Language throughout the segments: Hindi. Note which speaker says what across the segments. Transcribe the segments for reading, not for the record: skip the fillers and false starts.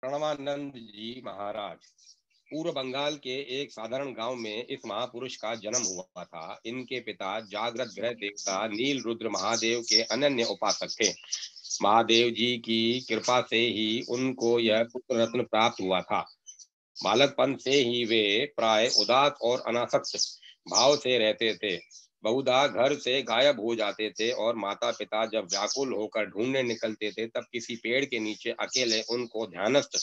Speaker 1: प्रणवानंद जी महाराज। पूर्व बंगाल के एक साधारण गांव में इस महापुरुष का जन्म हुआ था। इनके पिता जागृत ग्रह देवता नील रुद्र महादेव के अनन्य उपासक थे। महादेव जी की कृपा से ही उनको यह पुत्र रत्न प्राप्त हुआ था। बालकपन से ही वे प्राय उदास और अनासक्त भाव से रहते थे। बहुधा घर से गायब हो जाते थे और माता पिता जब व्याकुल होकर ढूंढने निकलते थे तब किसी पेड़ के नीचे अकेले उनको ध्यानस्थ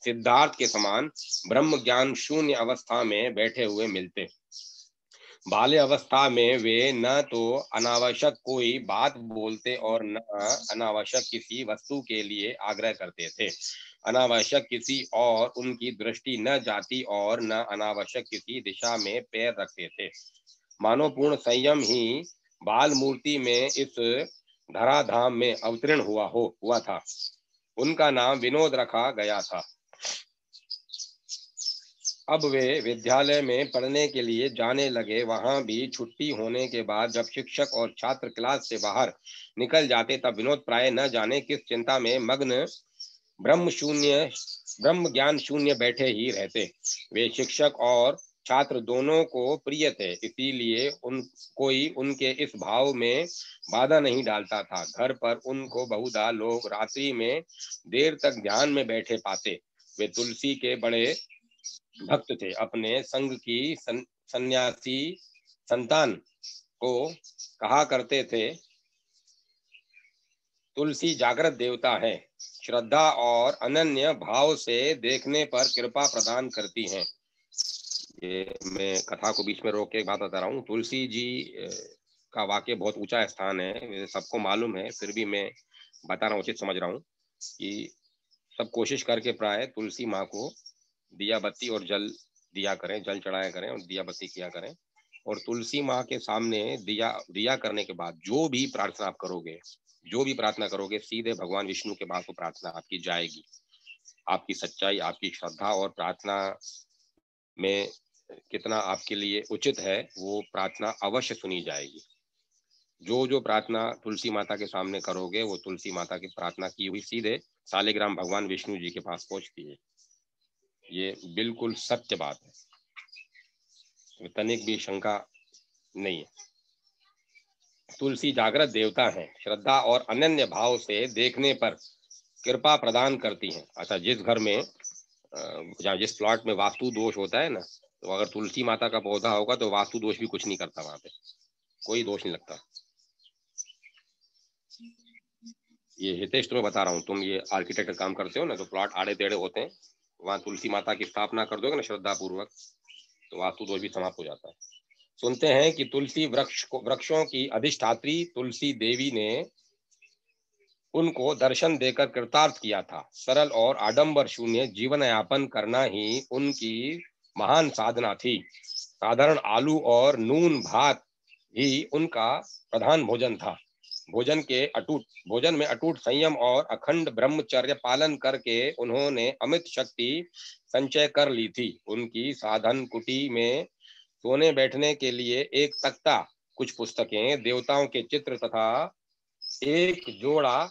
Speaker 1: सिद्धार्थ के समान ब्रह्म ज्ञान शून्य अवस्था में बैठे हुए मिलते। बाल्य अवस्था में वे न तो अनावश्यक कोई बात बोलते और न अनावश्यक किसी वस्तु के लिए आग्रह करते थे। अनावश्यक किसी और उनकी दृष्टि न जाती और न अनावश्यक किसी दिशा में पैर रखते थे। मानो पूर्ण संयम ही बाल मूर्ति में इस धराधाम में अवतीर्ण हुआ था। उनका नाम विनोद रखा गया था। अब वे विद्यालय में पढ़ने के लिए जाने लगे। वहां भी छुट्टी होने के बाद जब शिक्षक और छात्र क्लास से बाहर निकल जाते तब विनोद प्राय न जाने किस चिंता में मग्न ब्रह्म ज्ञान शून्य बैठे ही रहते। वे शिक्षक और छात्र दोनों को प्रिय थे, इसीलिए कोई उनके इस भाव में बाधा नहीं डालता था। घर पर उनको बहुधा लोग रात्रि में देर तक ध्यान में बैठे पाते। वे तुलसी के बड़े भक्त थे। अपने संग की सन्यासी संतान को कहा करते थे, तुलसी जागृत देवता है, श्रद्धा और अनन्य भाव से देखने पर कृपा प्रदान करती हैं। ये मैं कथा को बीच में रोक के बात बता रहा हूँ। तुलसी जी का वाक्य बहुत ऊंचा स्थान है, सबको मालूम है, फिर भी मैं बता रहा हूँ, उचित समझ रहा हूँ कि सब कोशिश करके प्राय तुलसी माँ को दिया बत्ती और जल दिया करें, जल चढ़ाया करें और दिया बत्ती किया करें। और तुलसी माँ के सामने दिया करने के बाद जो भी प्रार्थना आप करोगे, जो भी प्रार्थना करोगे, सीधे भगवान विष्णु के पास वो प्रार्थना आपकी जाएगी। आपकी सच्चाई, आपकी श्रद्धा और प्रार्थना में कितना आपके लिए उचित है, वो प्रार्थना अवश्य सुनी जाएगी। जो जो प्रार्थना तुलसी माता के सामने करोगे, वो तुलसी माता की प्रार्थना की हुई सीधे सालिग्राम भगवान विष्णु जी के पास पहुंचती है। ये बिल्कुल सत्य बात है, तनिक भी शंका नहीं है। तुलसी जागृत देवता है, श्रद्धा और अनन्य भाव से देखने पर कृपा प्रदान करती हैं। अच्छा, जिस घर में जिस प्लॉट में वास्तु दोष होता है ना, तो अगर तुलसी माता का पौधा होगा तो वास्तु दोष भी कुछ नहीं करता, वहां पे कोई दोष नहीं लगता। ये हितेश तुम्हें बता रहा हूँ, तुम ये आर्किटेक्ट काम करते हो ना, तो प्लॉट आड़े टेढ़े होते हैं, वहां तुलसी माता की स्थापना कर दोगे ना श्रद्धा पूर्वक, तो वास्तु दोष भी समाप्त हो जाता है। सुनते हैं कि तुलसी वृक्षों की अधिष्ठात्री तुलसी देवी ने उनको दर्शन देकर कृतार्थ किया था। सरल और आडंबर शून्य जीवन यापन करना ही उनकी महान साधना थी। साधारण आलू और नून भात ही उनका प्रधान भोजन था। भोजन में अटूट संयम और अखंड ब्रह्मचर्य पालन करके उन्होंने अमित शक्ति संचय कर ली थी। उनकी साधन कुटी में सोने बैठने के लिए एक तख्ता, कुछ पुस्तकें, देवताओं के चित्र तथा एक जोड़ा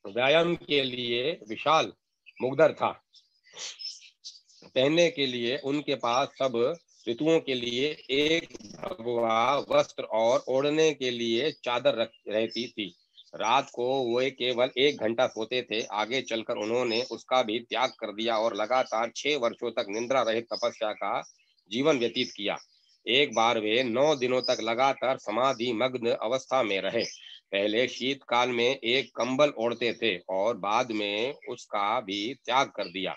Speaker 1: व्यायाम के लिए विशाल मुग्दर था। पहनने के लिए उनके पास सब ऋतुओं के लिए एक भगवा वस्त्र और ओढ़ने के लिए चादर रहती थी। रात को वे केवल 1 घंटा सोते थे। आगे चलकर उन्होंने उसका भी त्याग कर दिया और लगातार 6 वर्षों तक निद्रा रहित तपस्या का जीवन व्यतीत किया। एक बार वे 9 दिनों तक लगातार समाधि मग्न अवस्था में रहे। पहले शीतकाल में एक कंबल ओढ़ते थे और बाद में उसका भी त्याग कर दिया।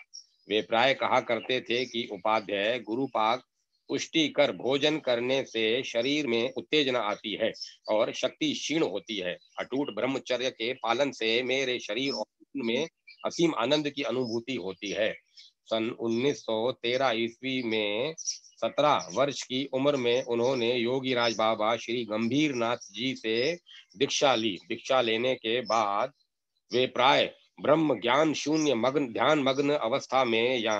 Speaker 1: वे प्राय कहा करते थे कि उपाध्याय गुरुपाक पुष्टि कर भोजन करने से शरीर में उत्तेजना आती है और शक्ति क्षीण होती है। अटूट ब्रह्मचर्य के पालन से मेरे शरीर और मन में असीम आनंद की अनुभूति होती है। सन 1913 ईस्वी में 17 वर्ष की उम्र में उन्होंने योगी राज बाबा श्री गंभीर नाथ जी से दीक्षा ली। दीक्षा लेने के बाद वे प्राय ब्रह्म ज्ञान शून्य ध्यान मग्न अवस्था में या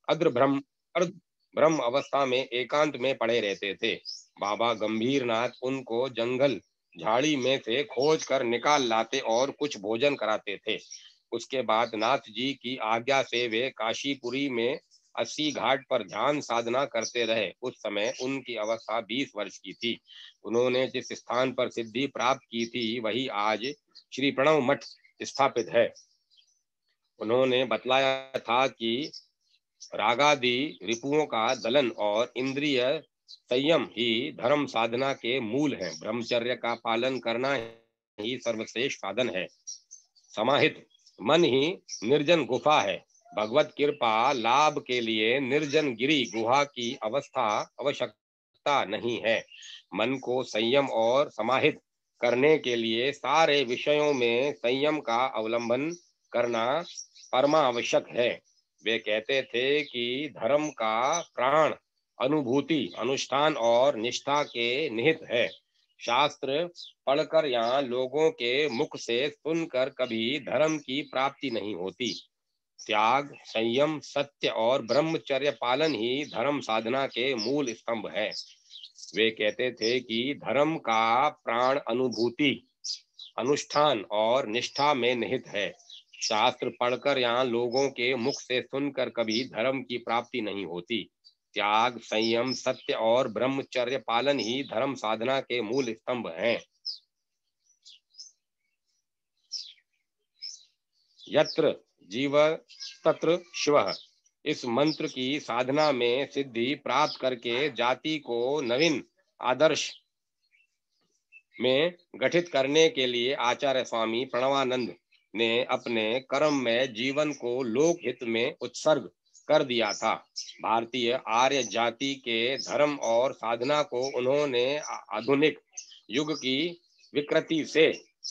Speaker 1: अर्ध ब्रह्म अवस्था में एकांत में पड़े रहते थे। बाबा गंभीरनाथ उनको जंगल झाड़ी में से खोज कर निकाल लाते और कुछ भोजन कराते थे। उसके बाद नाथ जी की आज्ञा से वे काशीपुरी में 80 घाट पर ध्यान साधना करते रहे। उस समय उनकी अवस्था 20 वर्ष की थी। उन्होंने जिस स्थान पर सिद्धि प्राप्त की थी वही आज श्री प्रणव मठ स्थापित है। उन्होंने बतलाया था कि रागादि रिपुओं का दलन और इंद्रिय संयम ही धर्म साधना के मूल है। ब्रह्मचर्य का पालन करना ही सर्वश्रेष्ठ साधन है। समाहित मन ही निर्जन गुफा है। भगवत कृपा लाभ के लिए निर्जन गिरी गुहा की आवश्यकता नहीं है। मन को संयम और समाहित करने के लिए सारे विषयों में संयम का अवलंबन करना परमावश्यक है। वे कहते थे कि धर्म का प्राण अनुभूति, अनुष्ठान और निष्ठा के निहित है। शास्त्र पढ़कर या लोगों के मुख से सुनकर कभी धर्म की प्राप्ति नहीं होती। त्याग, संयम, सत्य और ब्रह्मचर्य पालन ही धर्म साधना के मूल स्तंभ है। वे कहते थे कि धर्म का प्राण अनुभूति, अनुष्ठान और निष्ठा में निहित है। शास्त्र पढ़कर या लोगों के मुख से सुनकर कभी धर्म की प्राप्ति नहीं होती। त्याग, संयम, सत्य और ब्रह्मचर्य पालन ही धर्म साधना के मूल स्तंभ हैं। यत्र जीव तत्र शिवः। इस मंत्र की साधना में सिद्धि प्राप्त करके जाति को नवीन आदर्श में गठित करने के लिए आचार्य स्वामी प्रणवानंद ने अपने कर्म में जीवन को लोक हित में उत्सर्ग कर दिया था। भारतीय आर्य जाति के धर्म और साधना को उन्होंने आधुनिक युग की विकृति से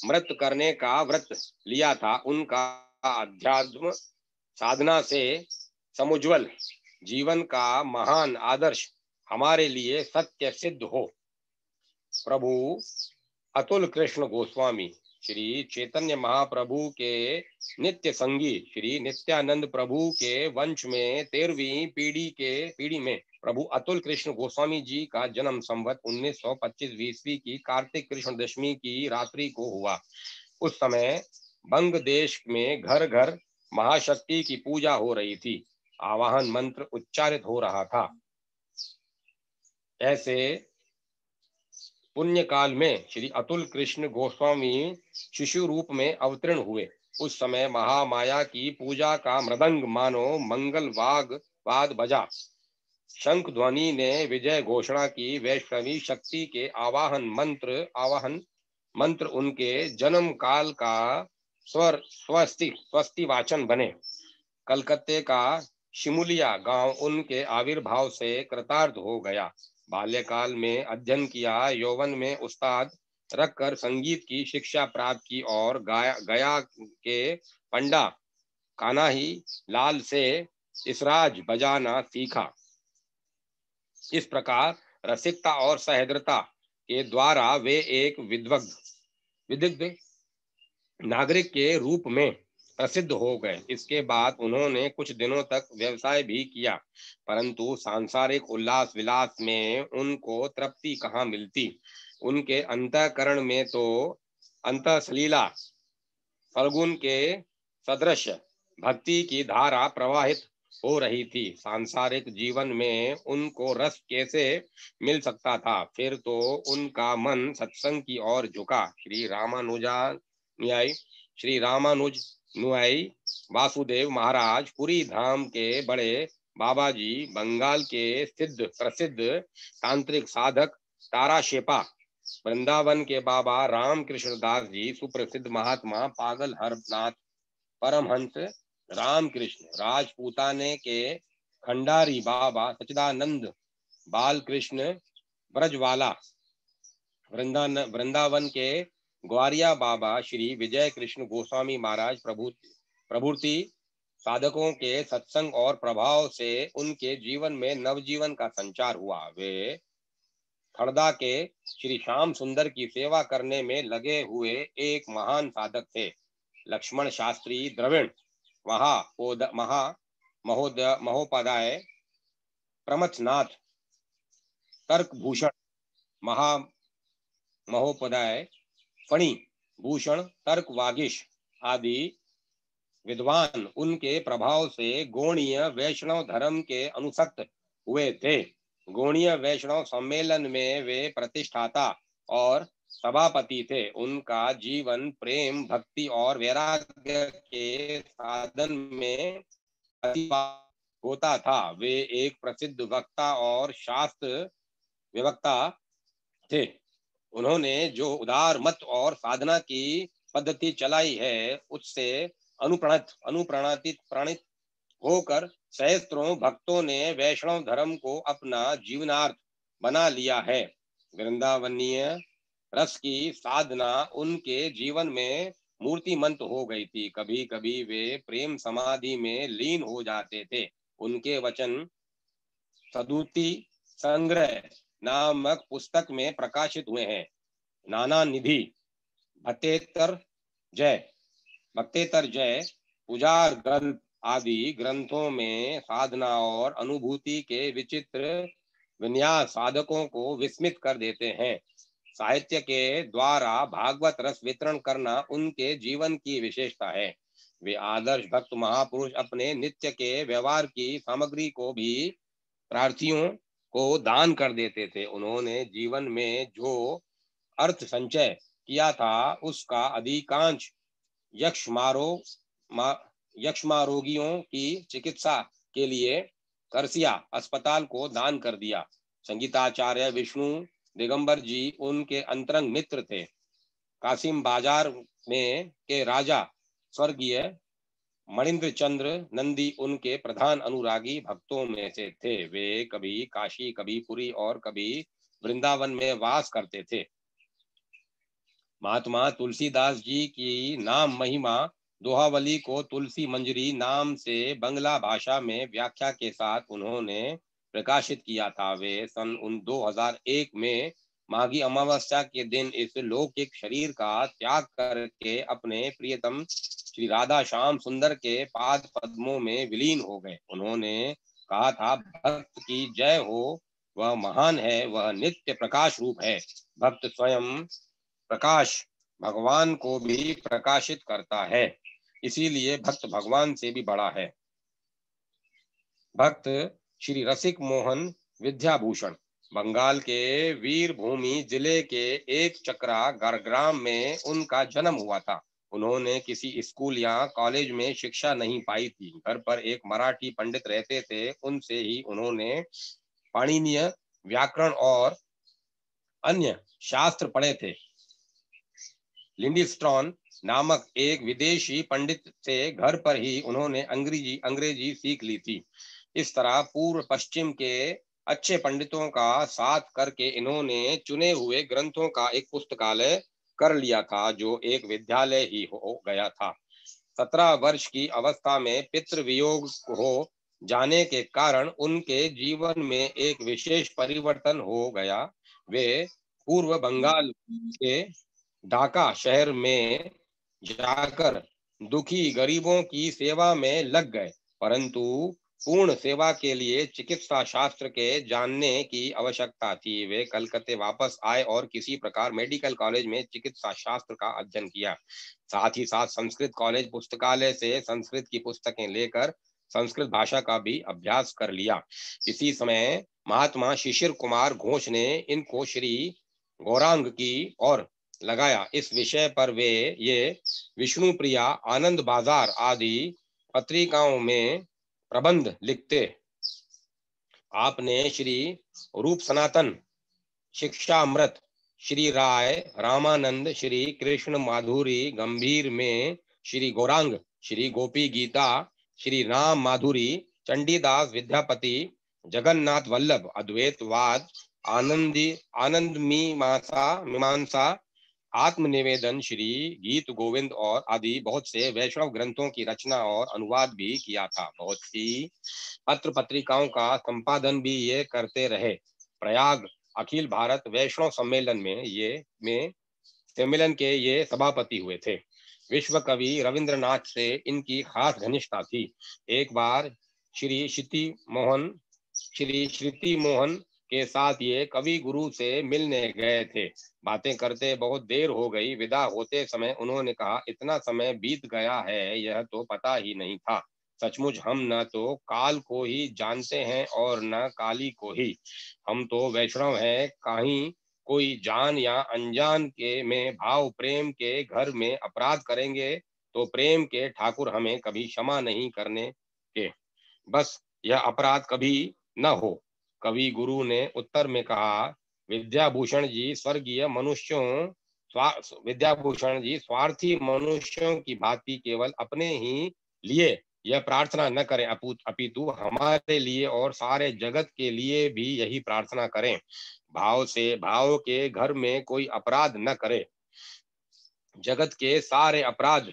Speaker 1: मृत करने का व्रत लिया था। उनका अध्यात्म साधना से समुज्वल जीवन का महान आदर्श हमारे लिए सत्य सिद्ध हो। प्रभु अतुल कृष्ण गोस्वामी श्री चैतन्य महाप्रभु के नित्य संगी श्री नित्यानंद प्रभु के वंश में 13वीं पीढ़ी में प्रभु अतुल कृष्ण गोस्वामी जी का जन्म संवत 1925 ईस्वी की कार्तिक कृष्ण दशमी की रात्रि को हुआ। उस समय बंग देश में घर घर महाशक्ति की पूजा हो रही थी। आवाहन मंत्र उच्चारित हो रहा था। ऐसे पुण्य काल में श्री अतुल कृष्ण गोस्वामी शिशु रूप में अवतीर्ण हुए। उस समय महामाया की पूजा का मृदंग मानो मंगल वाद बजा। शंख ध्वनि ने विजय घोषणा की। वैष्णवी शक्ति के आवाहन मंत्र उनके जन्म काल का स्वस्ति वाचन बने। कलकत्ते का शिमुलिया गांव उनके आविर्भाव से कृतार्थ हो गया। बाल्यकाल में अध्ययन किया, यौवन में उस्ताद रखकर संगीत की शिक्षा प्राप्त की और गया के पंडा कान्हाई लाल से इसराज बजाना सीखा। इस प्रकार रसिकता और सहृदयता के द्वारा वे एक विदग्ध नागरिक के रूप में प्रसिद्ध हो गए। इसके बाद उन्होंने कुछ दिनों तक व्यवसाय भी किया, परंतु सांसारिक उल्लास विलास में उनको तृप्ति कहाँ मिलती। उनके अंतःकरण में तो अंतःसलीला फल्गुन के सदृश भक्ति की धारा प्रवाहित हो रही थी। सांसारिक जीवन में उनको रस कैसे मिल सकता था। फिर तो उनका मन सत्संग की ओर झुका। श्री रामानुजनुयायी वासुदेव महाराज पुरी धाम के बड़े बाबा जी, बंगाल के प्रसिद्ध तांत्रिक साधक ताराशेपा, वृंदावन के बाबा रामकृष्ण दास जी, सुप्रसिद्ध महात्मा पागल हरनाथ परमहंस रामकृष्ण, राजपूताने के खंडारी बाबा सच्चिदानंद बालकृष्ण ब्रजवाला, वृंदावन के ग्वारिया बाबा श्री विजय कृष्ण गोस्वामी महाराज प्रभृति साधकों के सत्संग और प्रभाव से उनके जीवन में नवजीवन का संचार हुआ। वे खड़दा के श्री श्याम सुंदर की सेवा करने में लगे हुए एक महान साधक थे। लक्ष्मण शास्त्री द्रविड़ महोपाध्याय, प्रमथनाथ तर्कभूषण महोपाध्याय, फणी भूषण तर्क वागीश आदि विद्वान उनके प्रभाव से गौड़ीय वैष्णव धर्म के अनुसक्त हुए थे। गौड़ीय वैष्णव सम्मेलन में वे प्रतिष्ठाता और सभापति थे। उनका जीवन प्रेम, भक्ति और वैराग्य के साधन में होता था। वे एक प्रसिद्ध वक्ता और शास्त्र विवक्ता थे। उन्होंने जो उदार मत और साधना की पद्धति चलाई है, उससे अनुप्राणित होकर सहस्त्रों भक्तों ने वैष्णव धर्म को अपना जीवनार्थ बना लिया है। वृंदावनीय रस की साधना उनके जीवन में मूर्तिमंत हो गई थी। कभी कभी वे प्रेम समाधि में लीन हो जाते थे। उनके वचन सदूति संग्रह नामक पुस्तक में प्रकाशित हुए हैं। नाना निधि, भक्तेतर जय, पुजार गल्प आदि ग्रंथों में साधना और अनुभूति के विचित्र विन्यास साधकों को विस्मित कर देते हैं। साहित्य के द्वारा भागवत रस वितरण करना उनके जीवन की विशेषता है। वे आदर्श भक्त महापुरुष अपने नित्य के व्यवहार की सामग्री को भी प्रार्थियों को दान कर देते थे। उन्होंने जीवन में जो अर्थ संचय किया था, उसका अधिकांश यक्ष्मारोगियों की चिकित्सा के लिए करसिया अस्पताल को दान कर दिया। संगीताचार्य विष्णु दिगंबर जी उनके अंतरंग मित्र थे। कासिम बाजार में के राजा स्वर्गीय मणिंद्र चंद्र नंदी उनके प्रधान अनुरागी भक्तों में से थे। वे कभी काशी, कभी पुरी और कभी वृंदावन में वास करते थे। महात्मा तुलसीदास जी की नाम महिमा दोहावली को तुलसी मंजरी नाम से बंगला भाषा में व्याख्या के साथ उन्होंने प्रकाशित किया था। वे सन 2001 में माघी अमावस्या के दिन इस लौकिक शरीर का त्याग करके अपने प्रियतम श्री राधा श्याम सुंदर के पाद पद्मों में विलीन हो गए। उन्होंने कहा था, भक्त की जय हो, वह महान है, वह नित्य प्रकाश रूप है। भक्त स्वयं प्रकाश भगवान को भी प्रकाशित करता है, इसीलिए भक्त भगवान से भी बड़ा है। भक्त श्री रसिक मोहन विद्याभूषण बंगाल के वीरभूमि जिले के एक चक्रा ग्राम में उनका जन्म हुआ था। उन्होंने किसी स्कूल या कॉलेज में शिक्षा नहीं पाई थी। घर पर एक मराठी पंडित रहते थे, उनसे ही उन्होंने पाणिनीय व्याकरण और अन्य शास्त्र पढ़े थे। लिंडीस्ट्रॉन नामक एक विदेशी पंडित से घर पर ही उन्होंने अंग्रेजी सीख ली थी। इस तरह पूर्व पश्चिम के अच्छे पंडितों का साथ करके इन्होंने चुने हुए ग्रंथों का एक पुस्तकालय कर लिया था, जो एक विद्यालय ही हो गया था। 17 वर्ष की अवस्था में पितृवियोग हो जाने के कारण उनके जीवन में एक विशेष परिवर्तन हो गया। वे पूर्व बंगाल के ढाका शहर में जाकर दुखी गरीबों की सेवा में लग गए, परंतु पूर्ण सेवा के लिए चिकित्सा शास्त्र के जानने की आवश्यकता थी। वे कलकत्ते वापस आए और किसी प्रकार मेडिकल कॉलेज में चिकित्सा शास्त्र का अध्ययन किया। साथ ही साथ संस्कृत कॉलेज पुस्तकालय से संस्कृत की पुस्तकें लेकर संस्कृत भाषा का भी अभ्यास कर लिया। इसी समय महात्मा शिशिर कुमार घोष ने इनको श्री गौरांग की ओर लगाया। इस विषय पर वे ये विष्णु प्रिया, आनंद बाजार आदि पत्रिकाओं में प्रबंध लिखते। आपने श्री रूप सनातन, शिक्षामृत, श्री राय रामानंद, श्री कृष्ण माधुरी गंभीर में श्री गौरांग, श्री गोपी गीता, श्री राम माधुरी, चंडीदास विद्यापति, जगन्नाथ वल्लभ अद्वैतवाद, आनंद मीमांसा, आत्मनिवेदन, श्री गीत गोविंद और आदि बहुत से वैष्णव ग्रंथों की रचना और अनुवाद भी किया था। बहुत सी पत्र पत्रिकाओं का संपादन भी ये करते रहे। प्रयाग अखिल भारत वैष्णव सम्मेलन में सम्मेलन के ये सभापति हुए थे। विश्व कवि रविंद्रनाथ से इनकी खास घनिष्ठता थी। एक बार श्री श्रुति मोहन के साथ ये कवि गुरु से मिलने गए थे। बातें करते बहुत देर हो गई। विदा होते समय उन्होंने कहा, इतना समय बीत गया है यह तो पता ही नहीं था। सचमुच हम न तो काल को ही जानते हैं और न काली को ही। हम तो वैष्णव हैं, कहीं कोई जान या अनजान के में भाव प्रेम के घर में अपराध करेंगे तो प्रेम के ठाकुर हमें कभी क्षमा नहीं करने के। बस यह अपराध कभी न हो। कवि गुरु ने उत्तर में कहा, विद्याभूषण जी स्वर्गीय मनुष्यों विद्याभूषण जी स्वार्थी मनुष्यों की भांति केवल अपने ही लिए यह प्रार्थना न करें, अपितु हमारे लिए और सारे जगत के लिए भी यही प्रार्थना करें। भाव से भाव के घर में कोई अपराध न करे। जगत के सारे अपराध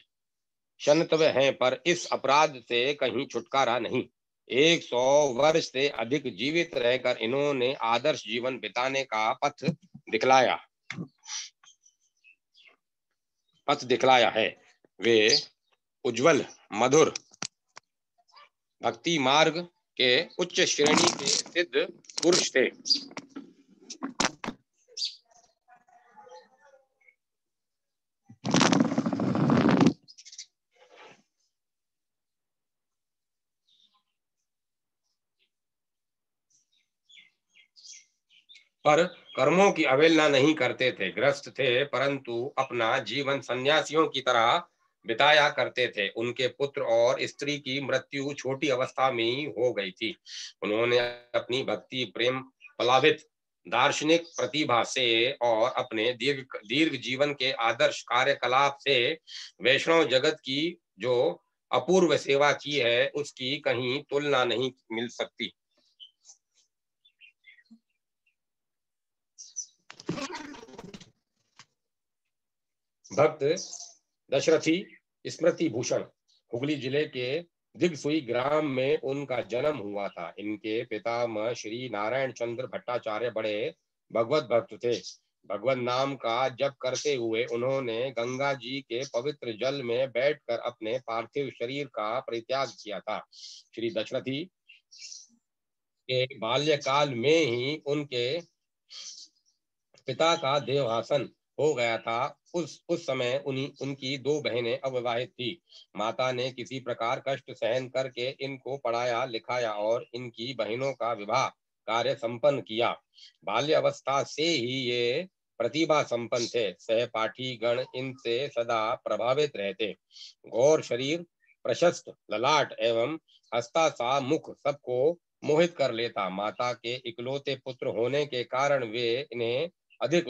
Speaker 1: क्षणतव्य हैं, पर इस अपराध से कहीं छुटकारा नहीं। 100 वर्ष से अधिक जीवित रहकर इन्होंने आदर्श जीवन बिताने का दिखलाया पथ दिखलाया है। वे उज्जवल मधुर भक्ति मार्ग के उच्च श्रेणी के सिद्ध पुरुष थे। पर कर्मों की अवहेलना नहीं करते थे। ग्रस्त थे परंतु अपना जीवन सन्यासियों की तरह बिताया करते थे। उनके पुत्र और स्त्री की मृत्यु छोटी अवस्था में ही हो गई थी। उन्होंने अपनी भक्ति प्रेम प्लावित दार्शनिक प्रतिभा से और अपने दीर्घ दीर्घ जीवन के आदर्श कार्यकलाप से वैष्णव जगत की जो अपूर्व सेवा की है उसकी कहीं तुलना नहीं मिल सकती। भक्त दशरथी स्मृति भूषण हुगली जिले के दिगसुई ग्राम में उनका जन्म हुआ था। इनके पितामह श्री नारायण चंद्र भट्टाचार्य बड़े भगवत भक्त थे। भगवत नाम का जप करते हुए उन्होंने गंगा जी के पवित्र जल में बैठकर अपने पार्थिव शरीर का परित्याग किया था। श्री दशरथी के बाल्यकाल में ही उनके पिता का देहासन हो गया था। उस समय उनकी 2 बहनें अविवाहित थी। माता ने किसी प्रकार कष्ट सहन करके इनको पढ़ाया लिखाया और इनकी बहनों का विवाह कार्य संपन्न किया। बाल्यावस्था से ही ये प्रतिभा संपन्न थे। सहपाठी गण इनसे सदा प्रभावित रहते। गौर शरीर, प्रशस्त ललाट एवं हंसता सा मुख सबको मोहित कर लेता। माता के इकलौते पुत्र होने के कारण वे इन्हें अधिक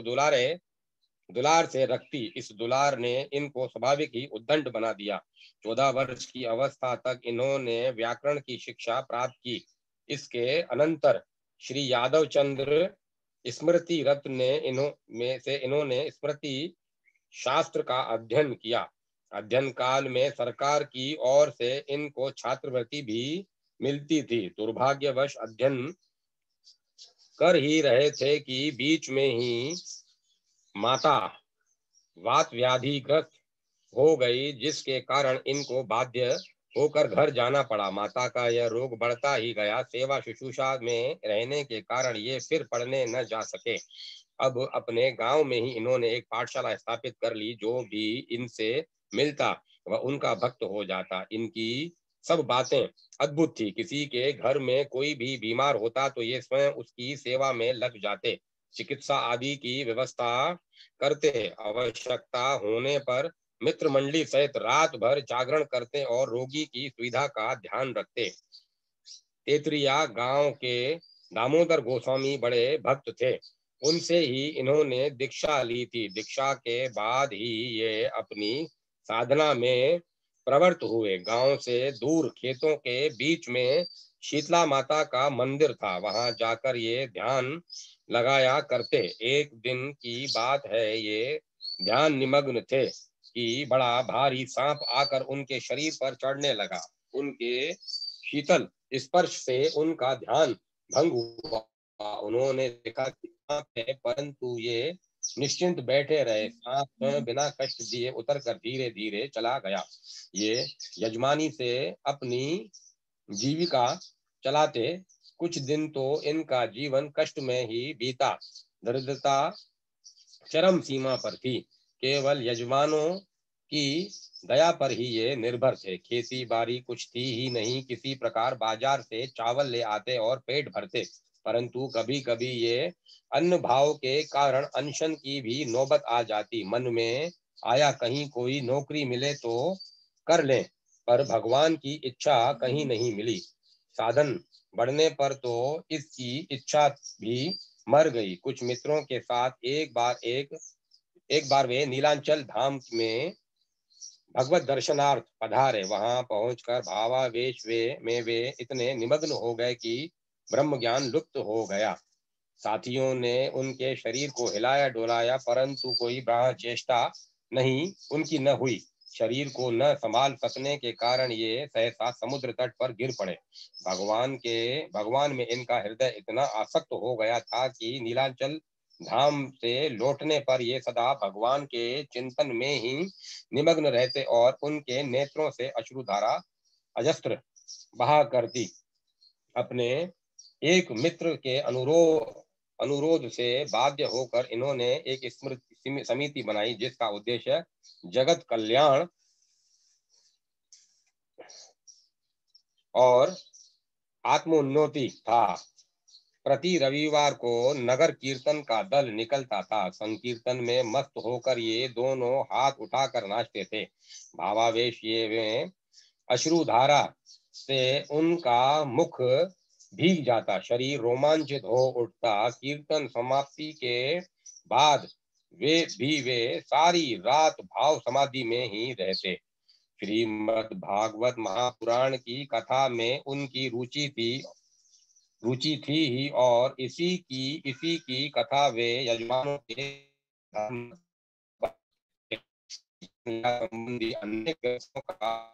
Speaker 1: दुलार से रखती। इस दुलार ने इनको स्वाभाविक ही उद्दंड बना दिया। 14 वर्ष की अवस्था तक इन्होंने व्याकरण की शिक्षा प्राप्त की। इसके अनंतर श्री यादव चंद्र स्मृति रत्न ने इन्होंने स्मृति शास्त्र का अध्ययन किया। अध्ययन काल में सरकार की ओर से इनको छात्रवृत्ति भी मिलती थी। दुर्भाग्यवश अध्ययन कर ही रहे थे कि बीच में ही माता वात व्याधिग्रस्त हो गई, जिसके कारण इनको बाध्य होकर घर जाना पड़ा। माता का यह रोग बढ़ता ही गया। सेवा शुश्रूषा में रहने के कारण ये फिर पढ़ने न जा सके। अब अपने गांव में ही इन्होंने एक पाठशाला स्थापित कर ली। जो भी इनसे मिलता वह उनका भक्त हो जाता। इनकी सब बातें अद्भुत थी। किसी के घर में कोई भी बीमार होता तो ये स्वयं उसकी सेवा में लग जाते। चिकित्सा आदि की व्यवस्था करते। आवश्यकता होने पर मित्र मंडली सहित रात भर जागरण करते और रोगी की सुविधा का ध्यान रखते। तेतरिया गांव के दामोदर गोस्वामी बड़े भक्त थे। उनसे ही इन्होंने दीक्षा ली थी। दीक्षा के बाद ही ये अपनी साधना में प्रवृत्त हुए। गांव से दूर खेतों के बीच में शीतला माता का मंदिर था। वहां जाकर ये ध्यान लगाया करते। एक दिन की बात है, ये ध्यान निमग्न थे कि बड़ा भारी सांप आकर उनके शरीर पर चढ़ने लगा। उनके शीतल स्पर्श से उनका ध्यान भंग हुआ। उन्होंने देखा कि सांप है, परंतु ये निश्चिंत बैठे रहे। सांप बिना कष्ट दिए उतरकर धीरे धीरे चला गया। ये यजमानी से अपनी जीविका चलाते कुछ दिन तो इनका जीवन कष्ट में ही बीता। दरिद्रता चरम सीमा पर थी। केवल यजमानों की दया पर ही ये निर्भर थे। खेती बाड़ी कुछ थी ही नहीं। किसी प्रकार बाजार से चावल ले आते और पेट भरते, परंतु कभी कभी ये अन्न भाव के कारण अनशन की भी नौबत आ जाती। मन में आया कहीं कोई नौकरी मिले तो कर लें, पर भगवान की इच्छा कहीं नहीं मिली। साधन बढ़ने पर तो इसकी इच्छा भी मर गई। कुछ मित्रों के साथ एक बार वे नीलांचल धाम में भगवत दर्शनार्थ पधारे। वहां पहुंचकर भावावेश में वे इतने निमग्न हो गए कि ब्रह्म ज्ञान लुप्त हो गया। साथियों ने उनके शरीर को हिलाया डोलाया, परंतु कोई ब्राह्मण चेष्टा नहीं उनकी न हुई। शरीर को न संभाल सकने के कारण ये सहसा समुद्र तट पर गिर पड़े। भगवान में इनका हृदय इतना आसक्त हो गया था कि नीलांचल धाम से लौटने पर ये सदा भगवान के चिंतन में ही निमग्न रहते और उनके नेत्रों से अश्रुधारा अजस्त्र बहा करती। अपने एक मित्र के अनुरोध से बाध्य होकर इन्होंने एक स्मृति समिति बनाई, जिसका उद्देश्य जगत कल्याण और आत्मोन्नति था। प्रति रविवार को नगर कीर्तन का दल निकलता था। संकीर्तन में मस्त होकर ये दोनों हाथ उठाकर नाचते थे। भावावेश ये में अश्रुधारा से उनका मुख भीग जाता, शरीर रोमांचित हो उठता। कीर्तन समाप्ति के बाद वे सारी रात भाव समाधि में ही रहते। श्रीमद् भागवत महापुराण की कथा में उनकी रुचि थी ही, और इसी की कथा वे यजमानों के धर्म संबंधी अनेक ग्रंथों का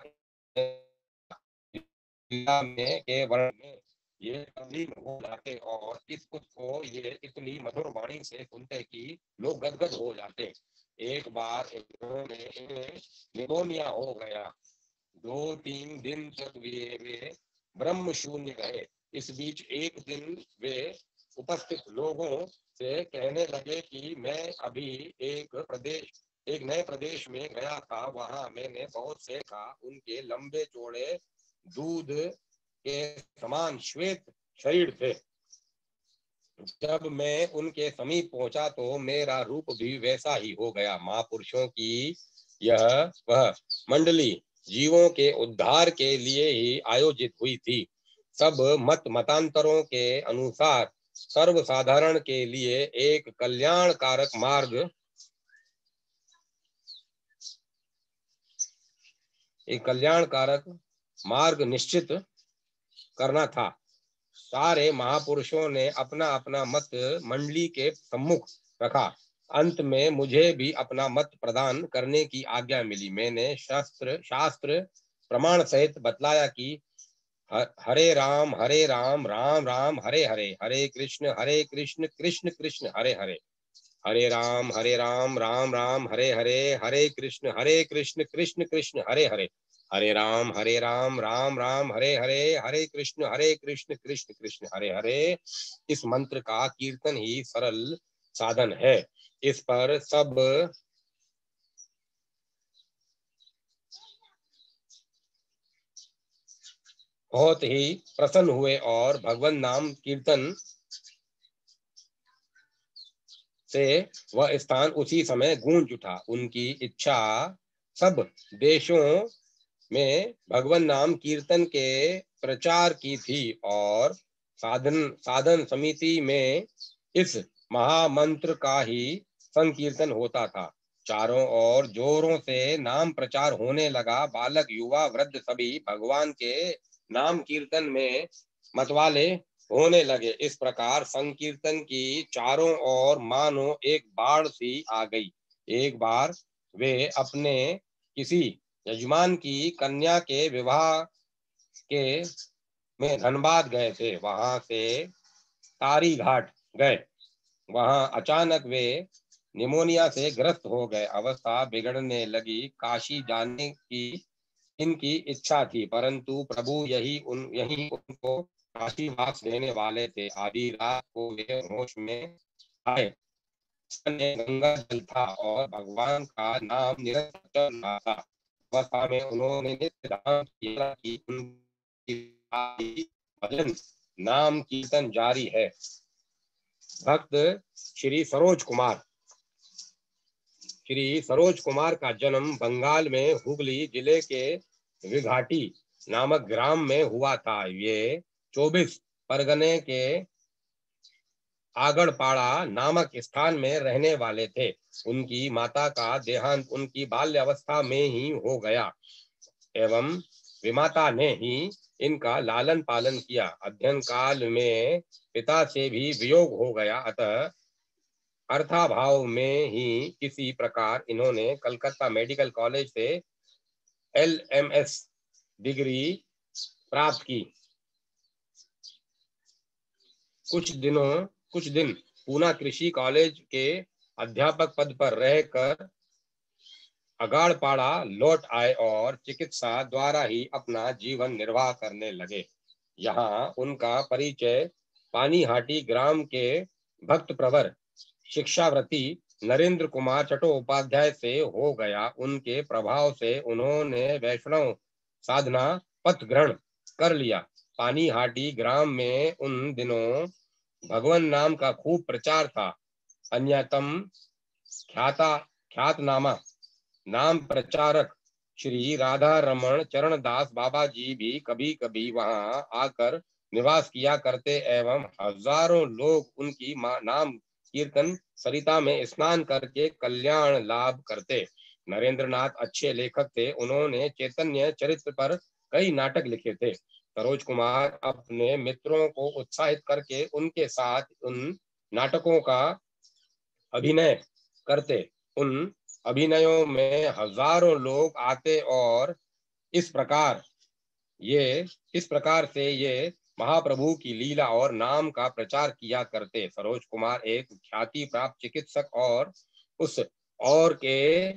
Speaker 1: में के वर्ण में ये तल्लीन हो जाते और इस को ये इतनी मधुर वाणी से सुनते कि लोग गदगद हो जाते। एक बार इन्हें निमोनिया हो गया। 2-3 दिन तक वे ब्रह्म शून्य रहे। इस बीच एक दिन वे उपस्थित लोगों से कहने लगे कि मैं अभी एक नए प्रदेश में गया था। वहां मैंने बहुत से देखा। उनके लंबे चौड़े दूध के समान श्वेत शरीर थे। जब मैं उनके समीप पहुंचा तो मेरा रूप भी वैसा ही हो गया। महापुरुषों की वह मंडली जीवों के उद्धार के लिए ही आयोजित हुई थी। सब मतांतरों के अनुसार सर्वसाधारण के लिए एक कल्याणकारक मार्ग निश्चित करना था। सारे महापुरुषों ने अपना अपना मत मंडली के सम्मुख रखा। अंत में मुझे भी अपना मत प्रदान करने की आज्ञा मिली। मैंने शास्त्र प्रमाण सहित बतलाया कि हरे राम राम राम हरे हरे, हरे कृष्ण कृष्ण कृष्ण हरे हरे, हरे राम राम राम हरे हरे, हरे कृष्ण कृष्ण कृष्ण हरे हरे, हरे राम राम राम हरे हरे, हरे कृष्ण कृष्ण कृष्ण हरे हरे। इस मंत्र का कीर्तन ही सरल साधन है। इस पर सब बहुत ही प्रसन्न हुए और भगवान नाम कीर्तन से वह स्थान उसी समय गूंज उठा। उनकी इच्छा सब देशों में भगवान नाम कीर्तन के प्रचार की थी और साधन समिति में इस महामंत्र का ही संकीर्तन होता था। चारों ओर जोरों से नाम प्रचार होने लगा। बालक युवा वृद्ध सभी भगवान के नाम कीर्तन में मतवाले होने लगे। इस प्रकार संकीर्तन की चारों ओर मानो एक बाढ़ सी आ गई। एक बार वे अपने किसी यजमान की कन्या के विवाह के में धनबाद गए थे। वहां से तारी घाट गए। वहां अचानक वे निमोनिया से ग्रस्त हो गए। अवस्था बिगड़ने लगी। काशी जाने की इनकी इच्छा थी, परंतु प्रभु यही उनको काशीवास देने वाले थे। आधी रात को वे होश में आए। गंगा जल था और भगवान का नाम निरंतर चल रहा था। अवस्था में उन्होंने नित्य ध्यान किया कि उनकी भजन नाम कीर्तन जारी है। भक्त श्री सरोज कुमार का जन्म बंगाल में हुगली जिले के विघाटी नामक ग्राम में हुआ था। ये 24 परगने के आगड़पाड़ा नामक स्थान में रहने वाले थे। उनकी माता का देहांत उनकी बाल्यावस्था में ही हो गया एवं विमाता ने ही इनका लालन पालन किया। अध्ययन काल में पिता से भी वियोग हो गया, अतः अर्थाभाव में ही किसी प्रकार इन्होंने कलकत्ता मेडिकल कॉलेज से LMS डिग्री प्राप्त की। कुछ दिन पूना कृषि कॉलेज के अध्यापक पद पर रहकर अगाड़पाड़ा लौट आए और चिकित्सा द्वारा ही अपना जीवन निर्वाह करने लगे। यहाँ उनका परिचय पानीहाटी ग्राम के भक्त प्रवर शिक्षाव्रती नरेंद्र कुमार चट्टोपाध्याय से हो गया। उनके प्रभाव से उन्होंने वैष्णव साधना पथ ग्रहण कर लिया। पानीहाटी ग्राम में उन दिनों भगवान नाम का खूब प्रचार था। अन्यतम ख्यातनामा नाम प्रचारक श्री राधा रमण चरणदास बाबा जी भी कभी कभी वहां आकर निवास किया करते एवं हजारों लोग उनकी नाम कीर्तन सरिता में स्नान करके कल्याण लाभ करते। नरेंद्रनाथ अच्छे लेखक थे। उन्होंने चैतन्य चरित्र पर कई नाटक लिखे थे। सरोज कुमार अपने मित्रों को उत्साहित करके उनके साथ उन नाटकों का अभिनय करते। उन अभिनयों में हजारों लोग आते और इस प्रकार से ये महाप्रभु की लीला और नाम का प्रचार किया करते। सरोज कुमार एक ख्याति प्राप्त चिकित्सक और उस और के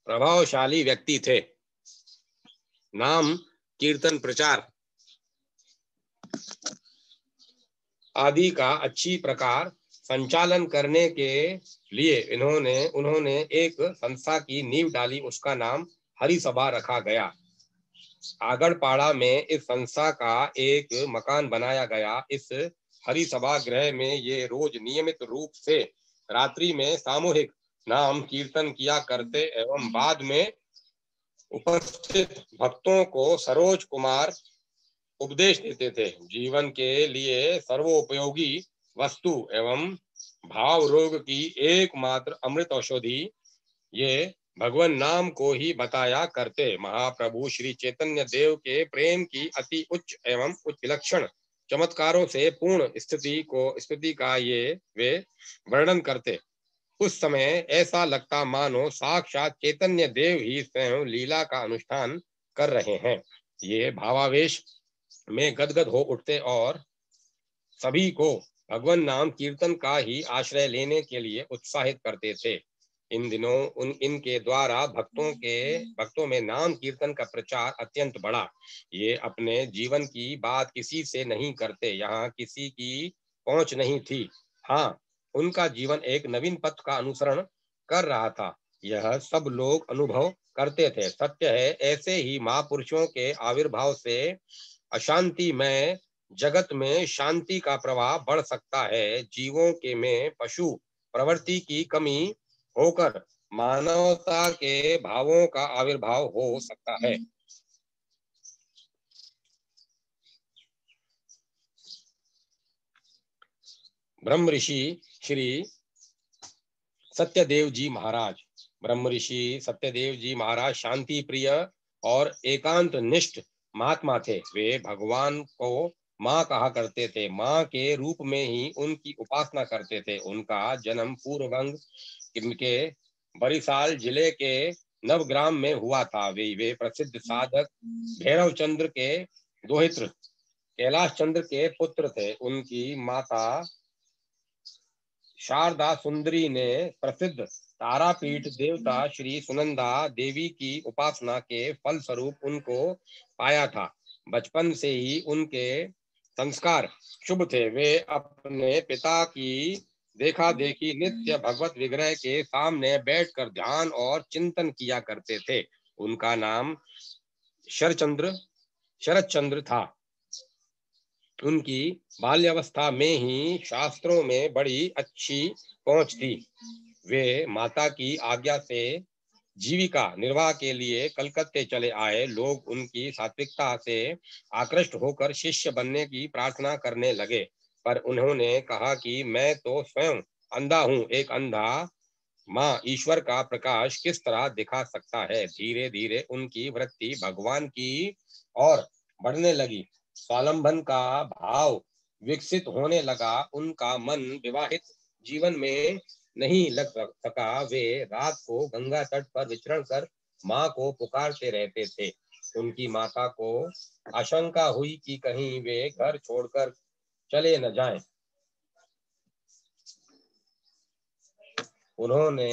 Speaker 1: प्रभावशाली व्यक्ति थे। नाम कीर्तन प्रचार आदि का अच्छी प्रकार संचालन करने के लिए उन्होंने एक संस्था की नींव डाली। उसका नाम हरि सभा रखा गया। आगड़पाड़ा में इस संस्था का एक मकान बनाया गया। इस हरि सभा गृह में ये रोज नियमित रूप से रात्रि में सामूहिक नाम कीर्तन किया करते एवं बाद में उपस्थित भक्तों को सरोज कुमार उपदेश देते थे। जीवन के लिए सर्वोपयोगी वस्तु एवं भाव रोग की एकमात्र अमृत औषधि ये भगवान नाम को ही बताया करते। महाप्रभु श्री चैतन्य देव के प्रेम की अति उच्च एवं उच्च विलक्षण चमत्कारों से पूर्ण स्थिति का ये वे वर्णन करते। उस समय ऐसा लगता मानो साक्षात चैतन्य देव ही स्वयं लीला का अनुष्ठान कर रहे हैं। ये भावावेश में गदगद हो उठते और सभी को भगवान नाम कीर्तन का ही आश्रय लेने के लिए उत्साहित करते थे। इन दिनों इनके द्वारा भक्तों में नाम कीर्तन का प्रचार अत्यंत बढ़ा। ये अपने जीवन की बात किसी से नहीं करते। यहाँ किसी की पहुंच नहीं थी। हाँ, उनका जीवन एक नवीन पथ का अनुसरण कर रहा था, यह सब लोग अनुभव करते थे। सत्य है, ऐसे ही महापुरुषों के आविर्भाव से अशांति में जगत में शांति का प्रवाह बढ़ सकता है। जीवों के में पशु प्रवृत्ति की कमी होकर मानवता के भावों का आविर्भाव हो सकता है। ब्रह्म ऋषि श्री सत्यदेव जी महाराज शांति प्रिय और एकांत निष्ठ महात्मा थे। वे भगवान को माँ कहा करते थे। माँ के रूप में ही उनकी उपासना करते थे। उनका जन्म पूर्ववंग के बरिसाल जिले के नवग्राम में हुआ था। वे प्रसिद्ध साधक भैरव चंद्र के दोहित्र कैलाश चंद्र के पुत्र थे। उनकी माता शारदा सुंदरी ने प्रसिद्ध तारापीठ देवता श्री सुनंदा देवी की उपासना के फल स्वरूप उनको पाया था। बचपन से ही उनके संस्कार शुभ थे। वे अपने पिता की देखा देखी नित्य भगवत विग्रह के सामने बैठकर ध्यान और चिंतन किया करते थे। उनका नाम शरदचंद्र था। उनकी बाल्यावस्था में ही शास्त्रों में बड़ी अच्छी पहुंच थी। वे माता की आज्ञा से जीविका निर्वाह के लिए कलकत्ते चले आए। लोग उनकी सात्विकता से आकृष्ट होकर शिष्य बनने की प्रार्थना करने लगे, पर उन्होंने कहा कि मैं तो स्वयं अंधा हूँ। एक अंधा माँ ईश्वर का प्रकाश किस तरह दिखा सकता है। धीरे धीरे उनकी वृत्ति भगवान की ओर बढ़ने लगी। स्वावलंबन का भाव विकसित होने लगा। उनका मन विवाहित जीवन में नहीं लग सका। वे रात को गंगा तट पर विचरण कर माँ को पुकारते रहते थे। उनकी माता को आशंका हुई कि कहीं वे घर छोड़कर चले न जाएं। उन्होंने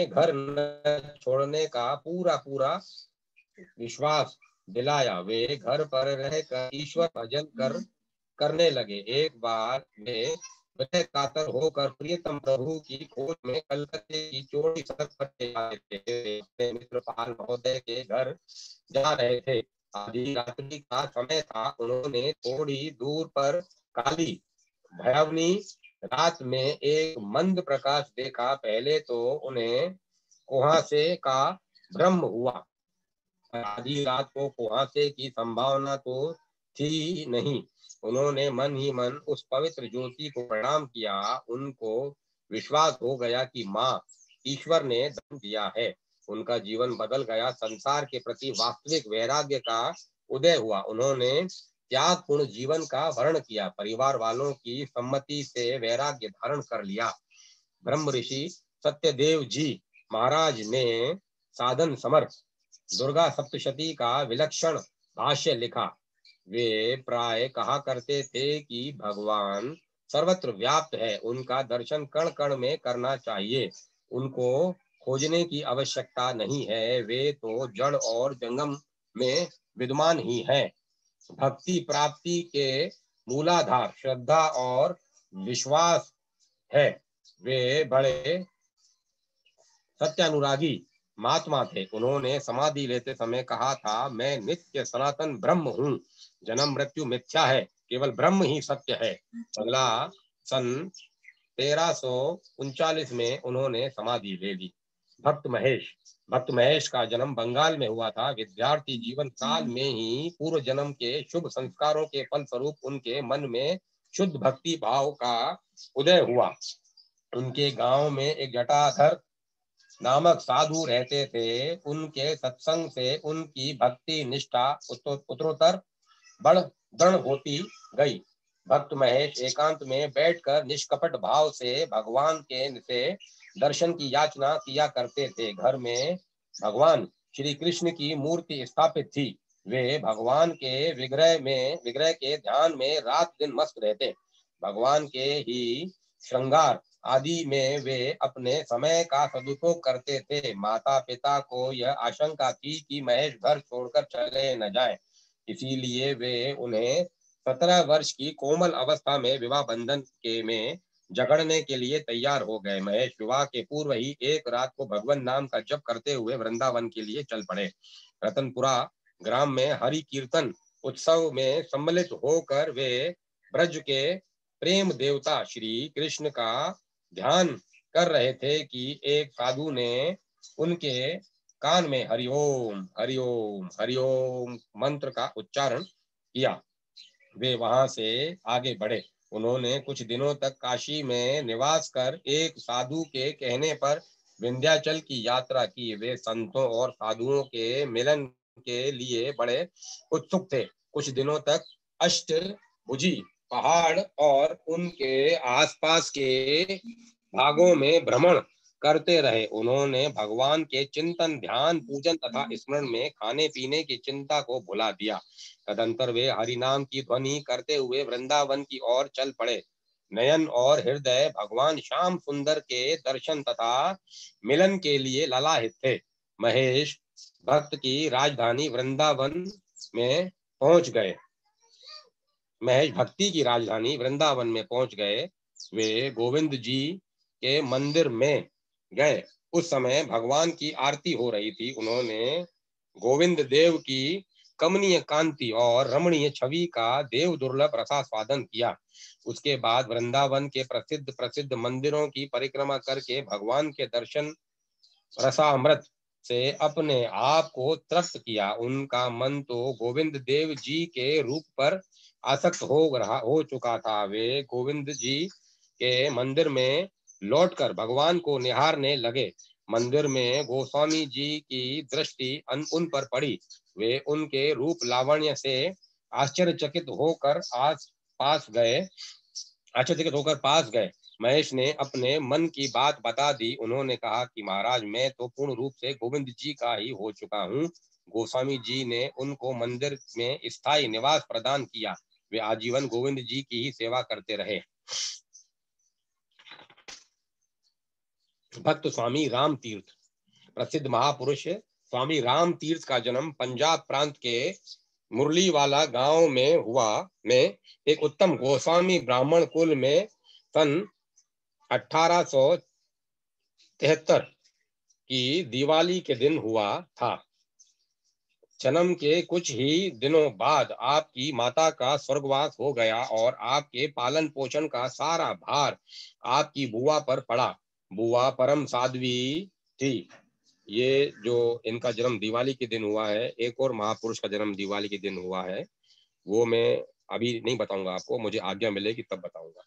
Speaker 1: घर न छोड़ने का पूरा विश्वास दिलाया। वे घर पर रहकर ईश्वर भजन करने लगे। एक बार वे विनय कातर होकर प्रियतम प्रभु की खोज में कलकत्ते की चौड़ी सड़क पर जा रहे थे। अपने मित्र पाल महोदय के घर जा रहे थे। आधी रात्रि का समय था। उन्होंने थोड़ी दूर पर काली भयावनी रात में एक मंद प्रकाश देखा। पहले तो उन्हें कुहासे का भ्रम हुआ। आधी रात को कुहासे की संभावना तो थी नहीं। उन्होंने मन ही मन उस पवित्र ज्योति को प्रणाम किया। उनको विश्वास हो गया कि माँ ईश्वर ने धन दिया है। उनका जीवन बदल गया। संसार के प्रति वास्तविक वैराग्य का उदय हुआ। उन्होंने त्यागपूर्ण जीवन का वर्ण किया। परिवार वालों की सम्मति से वैराग्य धारण कर लिया। ब्रह्म ऋषि सत्यदेव जी महाराज ने साधन समर दुर्गा सप्तशती का विलक्षण भाष्य लिखा। वे प्राय कहा करते थे कि भगवान सर्वत्र व्याप्त है। उनका दर्शन कण कण में करना चाहिए। उनको खोजने की आवश्यकता नहीं है। वे तो जड़ और जंगम में विद्यमान ही है। भक्ति प्राप्ति के मूलाधार श्रद्धा और विश्वास है। वे बड़े सत्यानुरागी महात्मा थे। उन्होंने समाधि लेते समय कहा था, मैं नित्य सनातन ब्रह्म हूँ। जन्म मृत्यु मिथ्या है, केवल ब्रह्म ही सत्य है। अगला सन 1339 में उन्होंने समाधि ले ली। भक्त महेश का जन्म बंगाल में हुआ था। विद्यार्थी जीवन काल में ही पूर्व जन्म के शुभ संस्कारों के फल स्वरूप उनके मन में शुद्ध भक्ति भाव का उदय हुआ। उनके गांव में एक जटाधर नामक साधु रहते थे। उनके सत्संग से उनकी भक्ति निष्ठा उत्तरोत्तर दृढ़ होती गई। भक्त महेश एकांत में बैठकर निष्कपट भाव से भगवान के से दर्शन की याचना किया करते थे। घर में भगवान श्री कृष्ण की मूर्ति स्थापित थी। वे भगवान के विग्रह के ध्यान में रात दिन मस्त रहते। भगवान के ही श्रृंगार आदि में वे अपने समय का सदुपयोग करते थे। माता पिता को यह आशंका थी कि महेश घर छोड़कर चले न जाए, इसीलिए वे उन्हें 17 वर्ष की कोमल अवस्था में विवाह बंधन के में जकड़ने के लिए तैयार हो गए। महेश विवाह के पूर्व ही एक रात को भगवान नाम का जप करते हुए वृंदावन के लिए चल पड़े। रतनपुरा ग्राम में हरि कीर्तन उत्सव में सम्मिलित होकर वे ब्रज के प्रेम देवता श्री कृष्ण का ध्यान कर रहे थे कि एक साधु ने उनके कान में हरिओम हरिओम हरिओम मंत्र का उच्चारण किया। वे वहां से आगे बढ़े। उन्होंने कुछ दिनों तक काशी में निवास कर एक साधु के कहने पर विंध्याचल की यात्रा की। वे संतों और साधुओं के मिलन के लिए बड़े उत्सुक थे। कुछ दिनों तक अष्टभुजी पहाड़ और उनके आसपास के भागों में भ्रमण करते रहे। उन्होंने भगवान के चिंतन ध्यान पूजन तथा स्मरण में खाने पीने की चिंता को भुला दिया। तदंतर वे हरिनाम की ध्वनि करते हुए वृंदावन की ओर चल पड़े। नयन और हृदय भगवान श्याम सुंदर के दर्शन तथा मिलन के लिए ललाहित थे। महेश भक्त की राजधानी वृंदावन में पहुंच गए, महज भक्ति की राजधानी वृंदावन में पहुंच गए। वे गोविंद जी के मंदिर में गए। उस समय भगवान की आरती हो रही थी। उन्होंने गोविंद देव की कमनीय कांति और रमणीय छवि का देव दुर्लभ रसास्वादन किया। उसके बाद वृंदावन के प्रसिद्ध प्रसिद्ध मंदिरों की परिक्रमा करके भगवान के दर्शन रसामृत से अपने आप को तृप्त किया। उनका मन तो गोविंद देव जी के रूप पर आसक्त हो चुका था। वे गोविंद जी के मंदिर में लौटकर भगवान को निहारने लगे। मंदिर में गोस्वामी जी की दृष्टि उन पर पड़ी। वे उनके रूप लावण्य से आश्चर्यचकित होकर पास गए। महेश ने अपने मन की बात बता दी। उन्होंने कहा कि महाराज, मैं तो पूर्ण रूप से गोविंद जी का ही हो चुका हूँ। गोस्वामी जी ने उनको मंदिर में स्थायी निवास प्रदान किया। वे आजीवन गोविंद जी की ही सेवा करते रहे। भक्त स्वामी राम तीर्थ। प्रसिद्ध महापुरुष स्वामी राम तीर्थ का जन्म पंजाब प्रांत के मुरलीवाला गांव में हुआ। में एक उत्तम गोस्वामी ब्राह्मण कुल में सन 1873 की दिवाली के दिन हुआ था। जन्म के कुछ ही दिनों बाद आपकी माता का स्वर्गवास हो गया और आपके पालन पोषण का सारा भार आपकी बुआ पर पड़ा। बुआ परम साध्वी थी। ये जो इनका जन्म दिवाली के दिन हुआ है, एक और महापुरुष का जन्म दिवाली के दिन हुआ है, वो मैं अभी नहीं बताऊंगा आपको, मुझे आज्ञा मिलेगी तब बताऊंगा।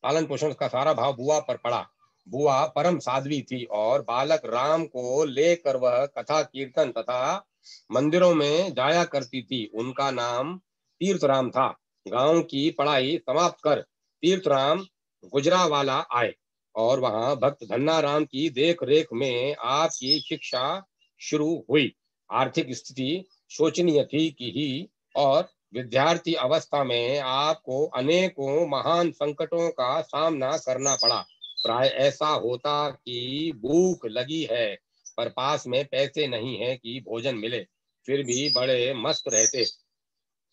Speaker 1: पालन पोषण का सारा भाव बुआ पर पड़ा। बुआ परम साध्वी थी और बालक राम को लेकर वह कथा कीर्तन तथा मंदिरों में जाया करती थी। उनका नाम तीर्थराम था। गांव की पढ़ाई समाप्त कर तीर्थराम गुजरावाला आए और वहां भक्त धन्नाराम की देख रेख में आपकी शिक्षा शुरू हुई। आर्थिक स्थिति शोचनीय थी कि ही और विद्यार्थी अवस्था में आपको अनेकों महान संकटों का सामना करना पड़ा। प्राय ऐसा होता कि भूख लगी है पर पास में पैसे नहीं है कि भोजन मिले, फिर भी बड़े मस्त रहते।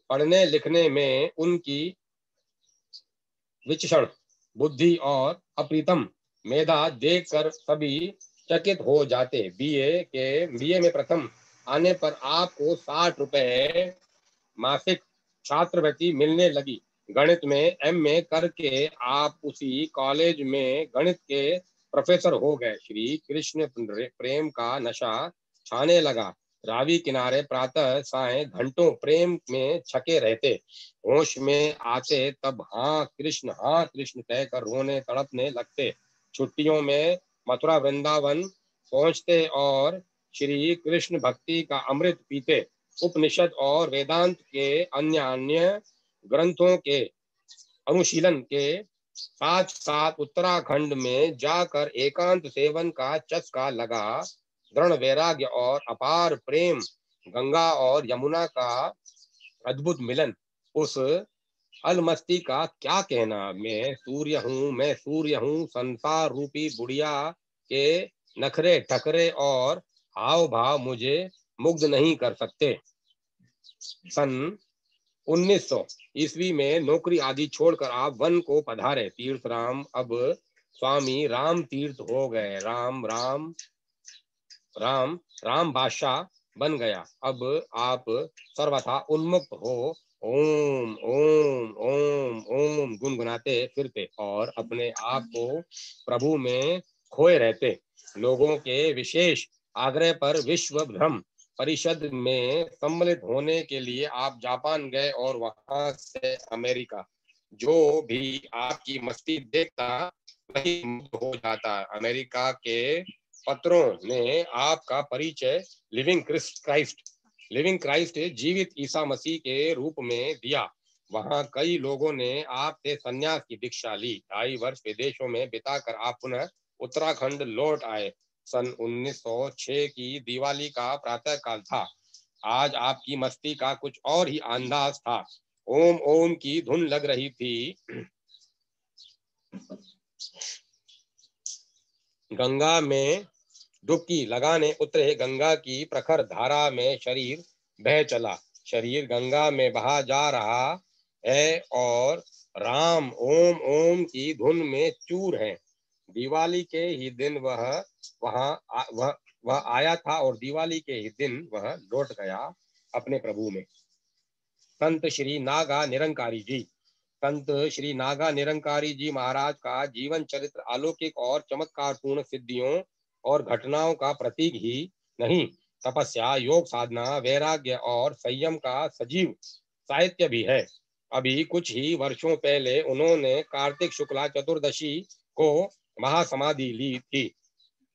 Speaker 1: पढ़ने लिखने में उनकी विचक्षण बुद्धि और अप्रीतम मेधा देखकर सभी चकित हो जाते। बीए में प्रथम आने पर आपको 60 रुपए मासिक छात्रवृत्ति मिलने लगी। गणित में एमए करके आप उसी कॉलेज में गणित के प्रोफेसर हो गए। श्री कृष्ण प्रेम का नशा छाने लगा। रावी किनारे प्रातः साय घंटों प्रेम में छके रहते। होश में आते तब हाँ कृष्ण कहकर रोने तड़पने लगते। छुट्टियों में मथुरा वृंदावन पहुंचते और श्री कृष्ण भक्ति का अमृत पीते। उपनिषद और वेदांत के अन्य ग्रंथों के अनुशीलन के साथ साथ उत्तराखंड में जाकर एकांत सेवन का चस्का लगा। दृढ़ वैराग्य और अपार प्रेम, गंगा और यमुना का अद्भुत मिलन, उस अलमस्ती का क्या कहना। मैं सूर्य हूँ, संसार रूपी बुढ़िया के नखरे ठकरे और हाव भाव मुझे मुग्ध नहीं कर सकते। सन 1900 ईस्वी में नौकरी आदि छोड़कर आप वन को पधारे। तीर्थराम अब स्वामी राम तीर्थ हो गए। राम राम राम राम बादशाह बन गया। अब आप सर्वथा उन्मुक्त हो ओम ओम ओम ओम गुनगुनाते फिरते और अपने आप को प्रभु में खोए रहते। लोगों के विशेष आग्रह पर विश्व धर्म परिषद में सम्मिलित होने के लिए आप जापान गए और वहां से अमेरिका। जो भी आपकी मस्ती देखता वही मुग्ध हो जाता। अमेरिका के पत्रों ने आपका परिचय लिविंग क्राइस्ट जीवित ईसा मसीह के रूप में दिया। वहां कई लोगों ने आपसे संन्यास की दीक्षा ली। 2.5 वर्ष विदेशों में बिताकर आप पुनः उत्तराखंड लौट आए। सन 1906 की दिवाली का प्रातः काल था। आज आपकी मस्ती का कुछ और ही अंदाज था। ओम ओम की धुन लग रही थी। गंगा में डुबकी लगाने उतरे, गंगा की प्रखर धारा में शरीर बह चला। शरीर गंगा में बहा जा रहा है और राम ओम ओम की धुन में चूर है। दिवाली के ही दिन वह आया था और दिवाली के ही दिन वह लौट गया अपने प्रभु में। संत श्री नागा निरंकारी जी। संत श्री नागा निरंकारी जी महाराज का जीवन चरित्र अलौकिक और चमत्कारपूर्ण सिद्धियों और घटनाओं का प्रतीक ही नहीं, तपस्या, योग साधना, वैराग्य और संयम का सजीव साहित्य भी है। अभी कुछ ही वर्षों पहले उन्होंने कार्तिक शुक्ला चतुर्दशी को महासमाधि ली थी।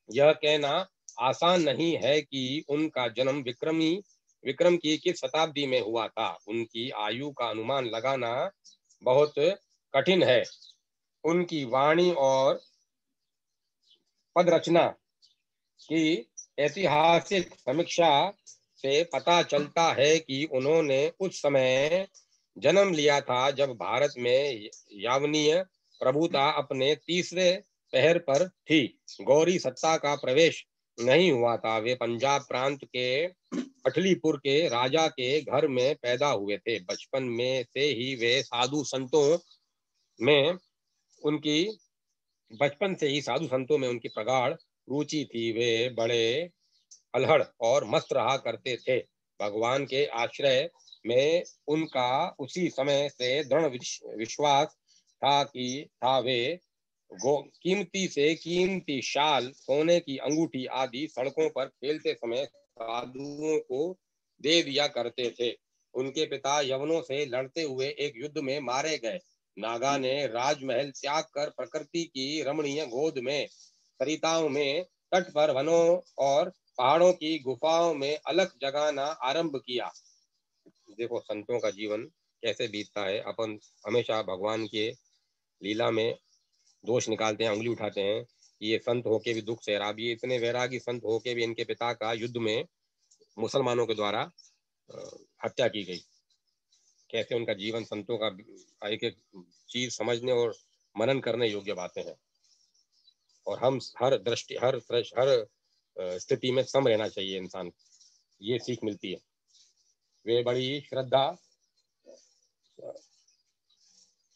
Speaker 1: यह कहना आसान नहीं है कि उनका जन्म विक्रम की किस शताब्दी में हुआ था। उनकी आयु का अनुमान लगाना बहुत कठिन है। उनकी वाणी और पद रचना की ऐतिहासिक समीक्षा से पता चलता है कि उन्होंने उस समय जन्म लिया था जब भारत में यावनीय प्रभुता अपने तीसरे पहर पर थी। गौरी सत्ता का प्रवेश नहीं हुआ था। वे पंजाब प्रांत के पटलीपुर के राजा के घर में पैदा हुए थे। बचपन में से ही वे साधु संतों में उनकी बचपन से ही साधु संतों में उनकी प्रगाढ़ रुचि थी। वे बड़े अलहड़ और मस्त रहा करते थे। भगवान के आश्रय में उनका उसी समय से दृढ़ विश्वास था कि वे कीमती से कीमती शाल, सोने की अंगूठी आदि सड़कों पर खेलते समय साधुओं को दे दिया करते थे। उनके पिता यवनों से लड़ते हुए एक युद्ध में मारे गए। नागा ने राजमहल त्याग कर प्रकृति की रमणीय गोद में, सरिताओं में, तट पर, वनों और पहाड़ों की गुफाओं में अलख जगाना आरंभ किया। देखो संतों का जीवन कैसे बीतता है। अपन हमेशा भगवान के लीला में दोष निकालते हैं, उंगली उठाते हैं कि ये संत होके भी दुख सह रहा। ये इतने वैरागी संत होके भी इनके पिता का युद्ध में मुसलमानों के द्वारा हत्या की गई। कैसे उनका जीवन, संतों का एक एक चीज समझने और मनन करने योग्य बातें हैं। और हम हर स्थिति में सम रहना चाहिए इंसान, ये सीख मिलती है। वे बड़ी श्रद्धा।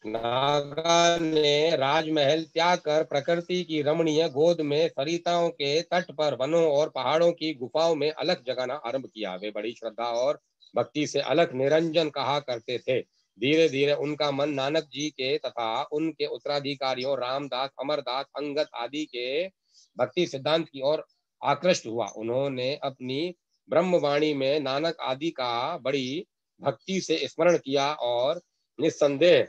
Speaker 1: नागा ने राजमहल त्याग कर प्रकृति की रमणीय गोद में, सरिताओं के तट पर, वनों और पहाड़ों की गुफाओं में अलख जगाना आरंभ किया। वे बड़ी श्रद्धा और भक्ति से अलख निरंजन कहा करते थे। धीरे धीरे उनका मन नानक जी के तथा उनके उत्तराधिकारियों रामदास, अमरदास, अंगद आदि के भक्ति सिद्धांत की ओर आकृष्ट हुआ। उन्होंने अपनी ब्रह्मवाणी में नानक आदि का बड़ी भक्ति से स्मरण किया और निस्संदेह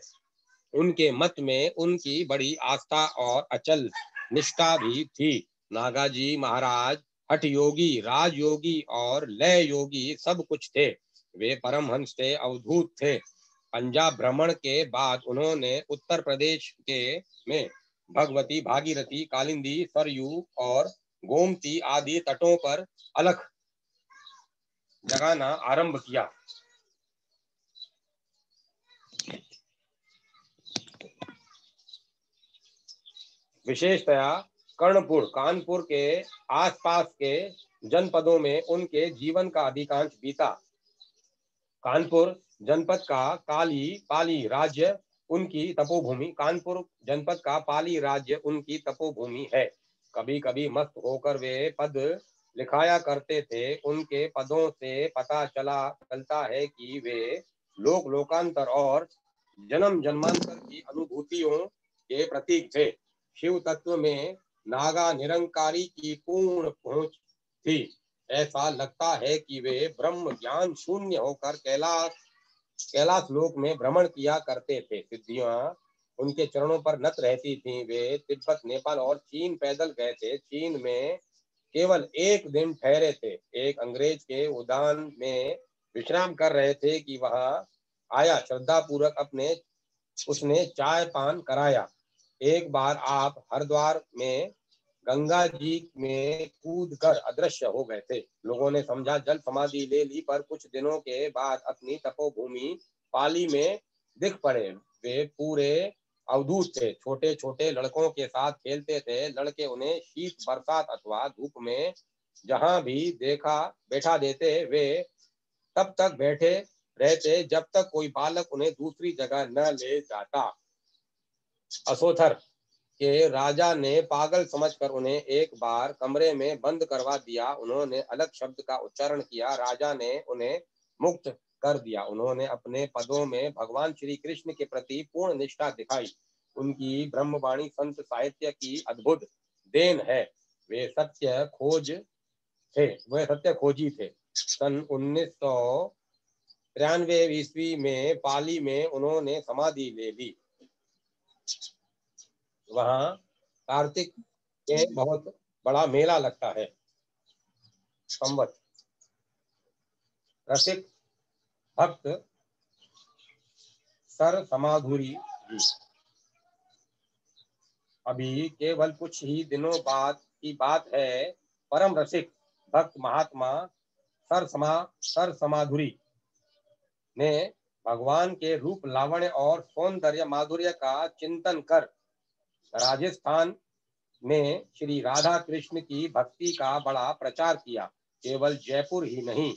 Speaker 1: उनके मत में उनकी बड़ी आस्था और अचल निष्ठा भी थी। नागाजी महाराज हठ योगी, राजयोगी और लय योगी सब कुछ थे। वे परमहंस थे, अवधूत थे। पंजाब भ्रमण के बाद उन्होंने उत्तर प्रदेश के में भगवती, भागीरथी, कालिंदी, सरयू और गोमती आदि तटों पर अलख जगाना आरंभ किया। विशेषतया कर्णपुर, कानपुर के आसपास के जनपदों में उनके जीवन का अधिकांश बीता। कानपुर जनपद का पाली राज्य उनकी तपोभूमि कानपुर जनपद का पाली राज्य उनकी तपोभूमि है। कभी कभी मस्त होकर वे पद लिखाया करते थे। उनके पदों से पता चलता है कि वे लोकांतर और जन्म जन्मांतर की अनुभूतियों के प्रतीक थे। शिव तत्व में नागा निरंकारी की पूर्ण पहुंच थी। ऐसा लगता है कि वे ब्रह्म ज्ञान शून्य होकर कैलाश लोक में भ्रमण किया करते थे। सिद्धियां उनके चरणों पर नत रहती थीं। वे तिब्बत, नेपाल और चीन पैदल गए थे। चीन में केवल एक दिन ठहरे थे। एक अंग्रेज के उद्यान में विश्राम कर रहे थे कि वह आया। श्रद्धा पूर्वक उसने चाय पान कराया। एक बार आप हरिद्वार में गंगा जी में कूद कर अदृश्य हो गए थे। लोगों ने समझा जल समाधि ले ली, पर कुछ दिनों के बाद अपनी तपोभूमि पाली में दिख पड़े। वे पूरे अवधूत थे। छोटे छोटे लड़कों के साथ खेलते थे। लड़के उन्हें शीत, बरसात अथवा धूप में जहां भी देखा बैठा देते, वे तब तक बैठे रहते जब तक कोई बालक उन्हें दूसरी जगह न ले जाता। असोथर के राजा ने पागल समझकर उन्हें एक बार कमरे में बंद करवा दिया। उन्होंने अलग शब्द का उच्चारण किया। राजा ने उन्हें मुक्त कर दिया। उन्होंने अपने पदों में भगवान श्री कृष्ण के प्रति पूर्ण निष्ठा दिखाई। उनकी ब्रह्मवाणी संत साहित्य की अद्भुत देन है। वे सत्य खोजी थे। सन 1993 ईस्वी में पाली में उन्होंने समाधि ले ली। वहां कार्तिक में बहुत बड़ा मेला लगता है। संवत रसिक भक्त सर समाधुरी जी। अभी केवल कुछ ही दिनों बाद की बात है। परम रसिक भक्त महात्मा सर समाधुरी ने भगवान के रूप, लावण्य और सौंदर्य माधुर्य का चिंतन कर राजस्थान में श्री राधा कृष्ण की भक्ति का बड़ा प्रचार किया। केवल जयपुर ही नहीं,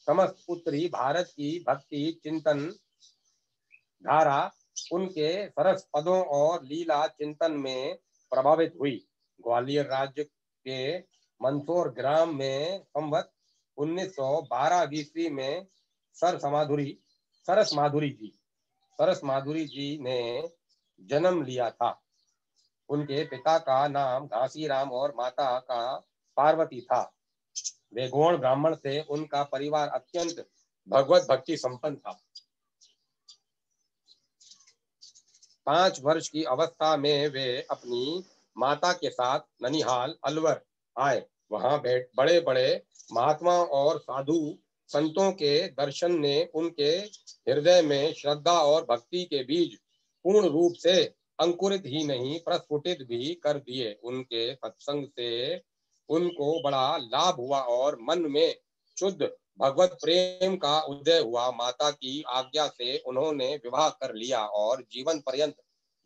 Speaker 1: समस्त उत्तरी भारत की भक्ति चिंतन धारा उनके सरस पदों और लीला चिंतन में प्रभावित हुई। ग्वालियर राज्य के मंदसौर ग्राम में संवत 1912 ईस्वी में सरस माधुरी जी ने जन्म लिया था। उनके पिता का नाम घासीराम और माता का पार्वती था। वे गौड़ ब्राह्मण थे। उनका परिवार अत्यंत भगवत भक्ति संपन्न था। 5 वर्ष की अवस्था में वे अपनी माता के साथ ननिहाल अलवर आए। वहां बड़े बड़े महात्माओं और साधु संतों के दर्शन ने उनके हृदय में श्रद्धा और भक्ति के बीज पूर्ण रूप से अंकुरित ही नहीं, प्रस्फुटित भी कर दिए। उनके सत्संग से उनको बड़ा लाभ हुआ और मन में शुद्ध भगवत प्रेम का उदय हुआ। माता की आज्ञा से उन्होंने विवाह कर लिया और जीवन पर्यंत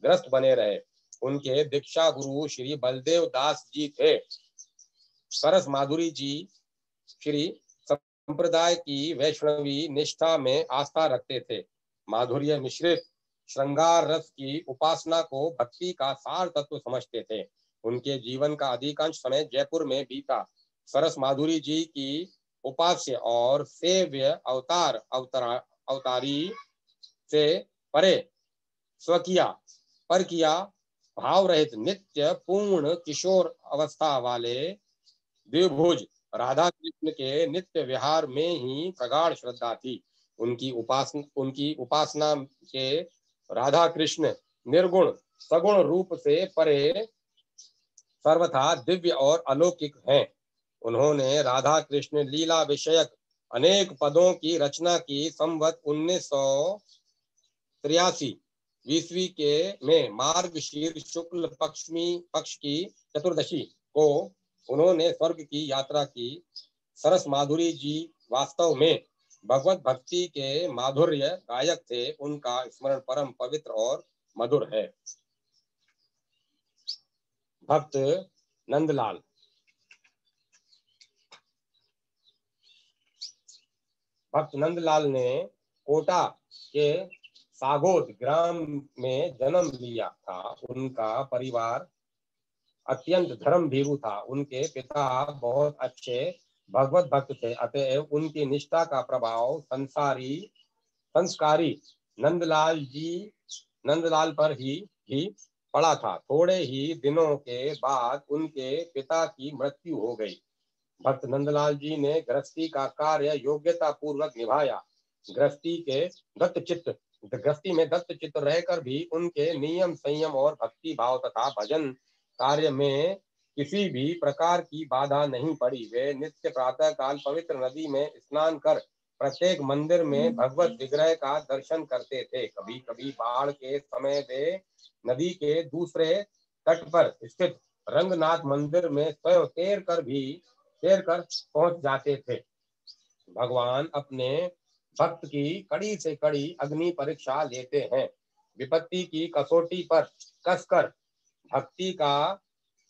Speaker 1: ग्रस्त बने रहे। उनके दीक्षा गुरु श्री बलदेव दास जी थे। सरस माधुरी जी श्री संप्रदाय की वैष्णवी निष्ठा में आस्था रखते थे। माधुर्य मिश्रित श्रृंगार रस की उपासना को भक्ति का सार तत्व समझते थे। उनके जीवन का अधिकांश समय जयपुर में बीता। सरस माधुरी जी की उपास्य और सेव्य अवतारी से परे स्वकिया पर किया भाव रहित नित्य पूर्ण किशोर अवस्था वाले द्विभुज राधा कृष्ण के नित्य विहार में ही प्रगाढ़ श्रद्धा थी। उनकी उपासना के राधा कृष्ण निर्गुण सगुण रूप से परे सर्वथा दिव्य और अलौकिक हैं। उन्होंने राधा कृष्ण लीला विषयक अनेक पदों की रचना की। संवत 1983 ईस्वी के में मार्गशीर्ष शुक्ल पक्ष की चतुर्दशी को उन्होंने स्वर्ग की यात्रा की। सरस माधुरी जी वास्तव में भगवत भक्ति के माधुर्य गायक थे। उनका स्मरण परम पवित्र और मधुर है। भक्त नंदलाल। भक्त नंदलाल ने कोटा के सागोद ग्राम में जन्म लिया था। उनका परिवार अत्यंत धर्म भीरू था। उनके पिता बहुत अच्छे भगवत भक्त थे, अतएव उनकी निष्ठा का प्रभाव संस्कारी नंदलाल पर ही पड़ा था। थोड़े ही दिनों के बाद उनके पिता की मृत्यु हो गई। भक्त नंदलाल जी ने गृहस्थी का कार्य योग्यता पूर्वक निभाया। गृहस्थी में दत्त चित्त रहकर भी उनके नियम संयम और भक्ति भाव तथा भजन कार्य में किसी भी प्रकार की बाधा नहीं पड़ी। वे नित्य प्रातः काल पवित्र नदी में स्नान कर प्रत्येक मंदिर में भगवत विग्रह का दर्शन करते थे। कभी कभी बाढ़ के समय वे नदी के दूसरे तट पर स्थित रंगनाथ मंदिर में स्वयं तैर कर पहुंच जाते थे। भगवान अपने भक्त की कड़ी से कड़ी अग्नि परीक्षा लेते हैं। विपत्ति की कसौटी पर कसकर भक्ति का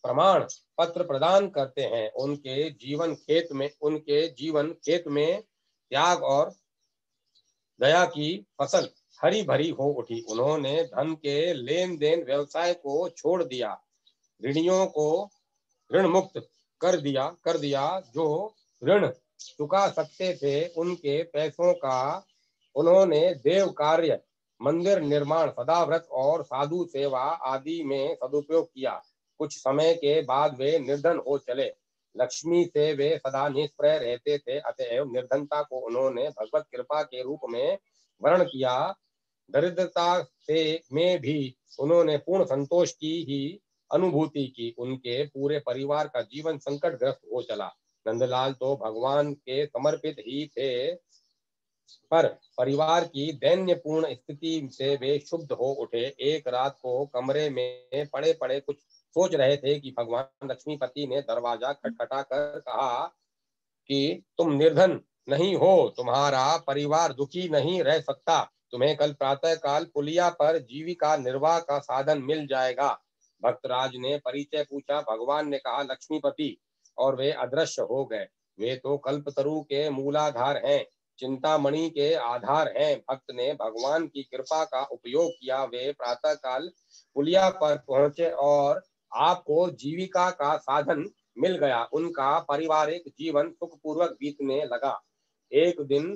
Speaker 1: प्रमाण पत्र प्रदान करते हैं। उनके जीवन खेत में त्याग और दया की फसल हरी भरी हो उठी। उन्होंने धन के लेन देन व्यवसाय को छोड़ दिया, ऋणियों को ऋण मुक्त कर दिया। जो ऋण चुका सकते थे उनके पैसों का उन्होंने देव कार्य, मंदिर निर्माण, सदाव्रत और साधु सेवा आदि में सदुपयोग किया। कुछ समय के बाद वे निर्धन हो चले। लक्ष्मी से वे सदा निष्प्रय रहते थे, अतएव निर्धनता को उन्होंने भगवत कृपा के रूप में वर्ण किया। दरिद्रता से में भी उन्होंने पूर्ण संतोष की ही अनुभूति की। उनके पूरे परिवार का जीवन संकटग्रस्त हो चला। नंदलाल तो भगवान के समर्पित ही थे, पर परिवार की दैन्यपूर्ण स्थिति से वे क्षुब्ध हो उठे। एक रात को कमरे में पड़े पड़े कुछ सोच रहे थे कि भगवान लक्ष्मीपति ने दरवाजा खटखटा कर कहा कि तुम निर्धन नहीं हो, तुम्हारा परिवार दुखी नहीं रह सकता, तुम्हें कल प्रातः काल पुलिया पर जीविका निर्वाह का साधन मिल जाएगा। भक्तराज ने परिचय पूछा। भगवान ने कहा, लक्ष्मीपति, और वे अदृश्य हो गए। वे तो कल्पतरु के मूलाधार हैं, चिंतामणि के आधार हैं। भक्त ने भगवान की कृपा का उपयोग किया। वे प्रातः काल पुलिया पर पहुंचे और आपको जीविका का साधन मिल गया। उनका पारिवारिक जीवन सुखपूर्वक बीतने लगा। एक दिन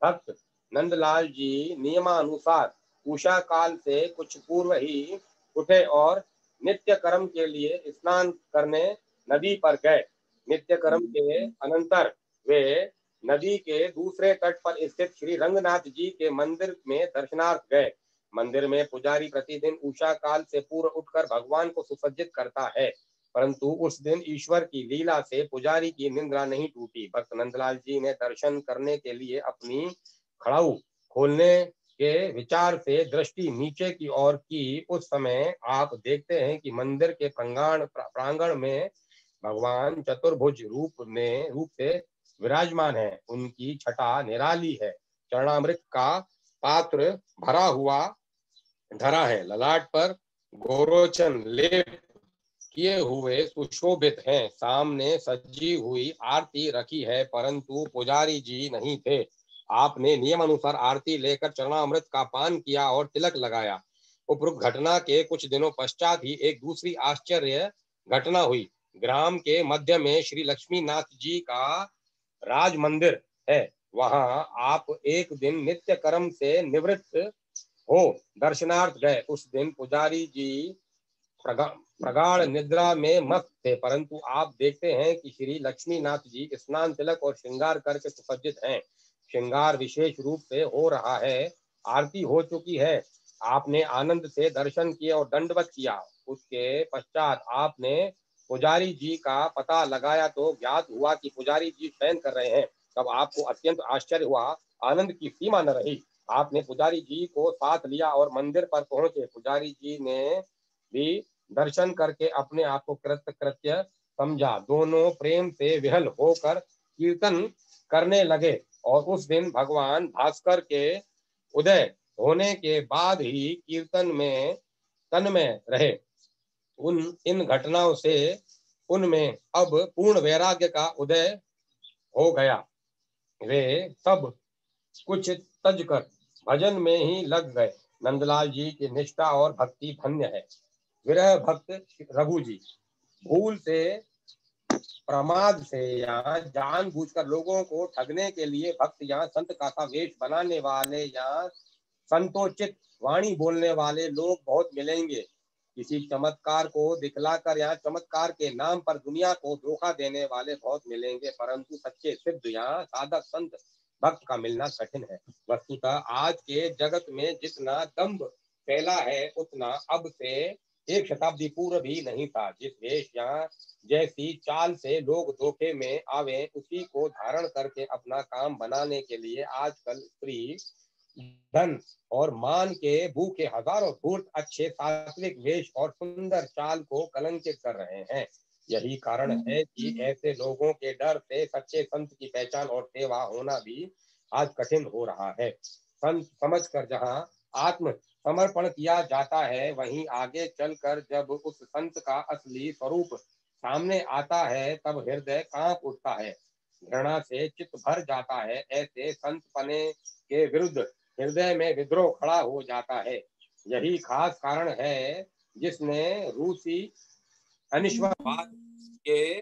Speaker 1: भक्त नंदलाल जी नियमानुसार उषा काल से कुछ पूर्व ही उठे और नित्य कर्म के लिए स्नान करने नदी पर गए। नित्य कर्म के अनंतर वे नदी के दूसरे तट पर स्थित श्री रंगनाथ जी के मंदिर में दर्शनार्थ गए। मंदिर में पुजारी प्रतिदिन उषा काल से पूर्व उठकर भगवान को सुसज्जित करता है, परंतु उस दिन ईश्वर की लीला से पुजारी की निंद्रा नहीं टूटी। भक्त नंदलाल जी ने दर्शन करने के लिए अपनी खड़ाऊ खोलने के विचार से दृष्टि नीचे की ओर की। उस समय आप देखते हैं कि मंदिर के प्रांगण में भगवान चतुर्भुज रूप से विराजमान है। उनकी छटा निराली है। चरणामृत का पात्र भरा हुआ धरा है। ललाट पर गोरोचन लेप किए हुए सुशोभित हैं। सामने सजी हुई आरती रखी है, परंतु पुजारी जी नहीं थे। आपने नियम अनुसार आरती लेकर चरणामृत का पान किया और तिलक लगाया। उपरोक्त घटना के कुछ दिनों पश्चात ही एक दूसरी आश्चर्य घटना हुई। ग्राम के मध्य में श्री लक्ष्मी नाथ जी का राज मंदिर है। वहां आप एक दिन नित्य कर्म से निवृत्त हो दर्शनार्थ गए। उस दिन पुजारी जी प्रगाढ़ निद्रा में मस्त थे, परंतु आप देखते हैं कि श्री लक्ष्मी नाथ जी स्नान तिलक और श्रृंगार करके सुसज्जित हैं। श्रृंगार विशेष रूप से हो रहा है। आरती हो चुकी है। आपने आनंद से दर्शन किए और दंडवत किया। उसके पश्चात आपने पुजारी जी का पता लगाया तो ज्ञात हुआ कि पुजारी जी शयन कर रहे हैं। तब आपको अत्यंत आश्चर्य हुआ, आनंद की सीमा न रही। आपने पुजारी जी को साथ लिया और मंदिर पर पहुंचे। पुजारी जी ने भी दर्शन करके अपने आप को कृत्य समझा। दोनों प्रेम से विहल होकर कीर्तन करने लगे और उस दिन भगवान भास्कर के उदय होने के बाद ही कीर्तन में तन्मय रहे। इन घटनाओं से उनमें अब पूर्ण वैराग्य का उदय हो गया। वे सब कुछ तज कर भजन में ही लग गए। नंदलाल जी की निष्ठा और भक्ति धन्य है। विरह भक्त रघु जी भूल से, प्रमाद से या जानबूझकर लोगों को ठगने के लिए भक्त या संत का वेश बनाने वाले या संतोचित वाणी बोलने वाले लोग बहुत मिलेंगे। किसी चमत्कार को दिखलाकर या चमत्कार के नाम पर दुनिया को धोखा देने वाले बहुत मिलेंगे, परंतु सच्चे सिद्ध या साधक संत भक्त का मिलना कठिन है। वस्तुतः आज के जगत में जितना दंभ फैला है उतना अब से एक शताब्दी पूर्व भी नहीं था। जिस वेश या जैसी चाल से लोग धोखे में आवे, उसी को धारण करके अपना काम बनाने के लिए आजकल स्त्री, धन और मान के भूखे हजारों धूर्त अच्छे सात्विक वेश और सुंदर चाल को कलंकित कर रहे हैं। यही कारण है कि ऐसे लोगों के डर से सच्चे संत की पहचान और सेवा होना भी आज कठिन हो रहा है। संत समझकर जहाँ आत्म समर्पण किया जाता है, वहीं आगे चलकर जब उस संत का असली स्वरूप सामने आता है तब हृदय कांप उठता है, घृणा से चित्त भर जाता है। ऐसे संत पने के विरुद्ध हृदय में विद्रोह खड़ा हो जाता है। यही खास कारण है जिसने रूसी अनिश्वरवाद के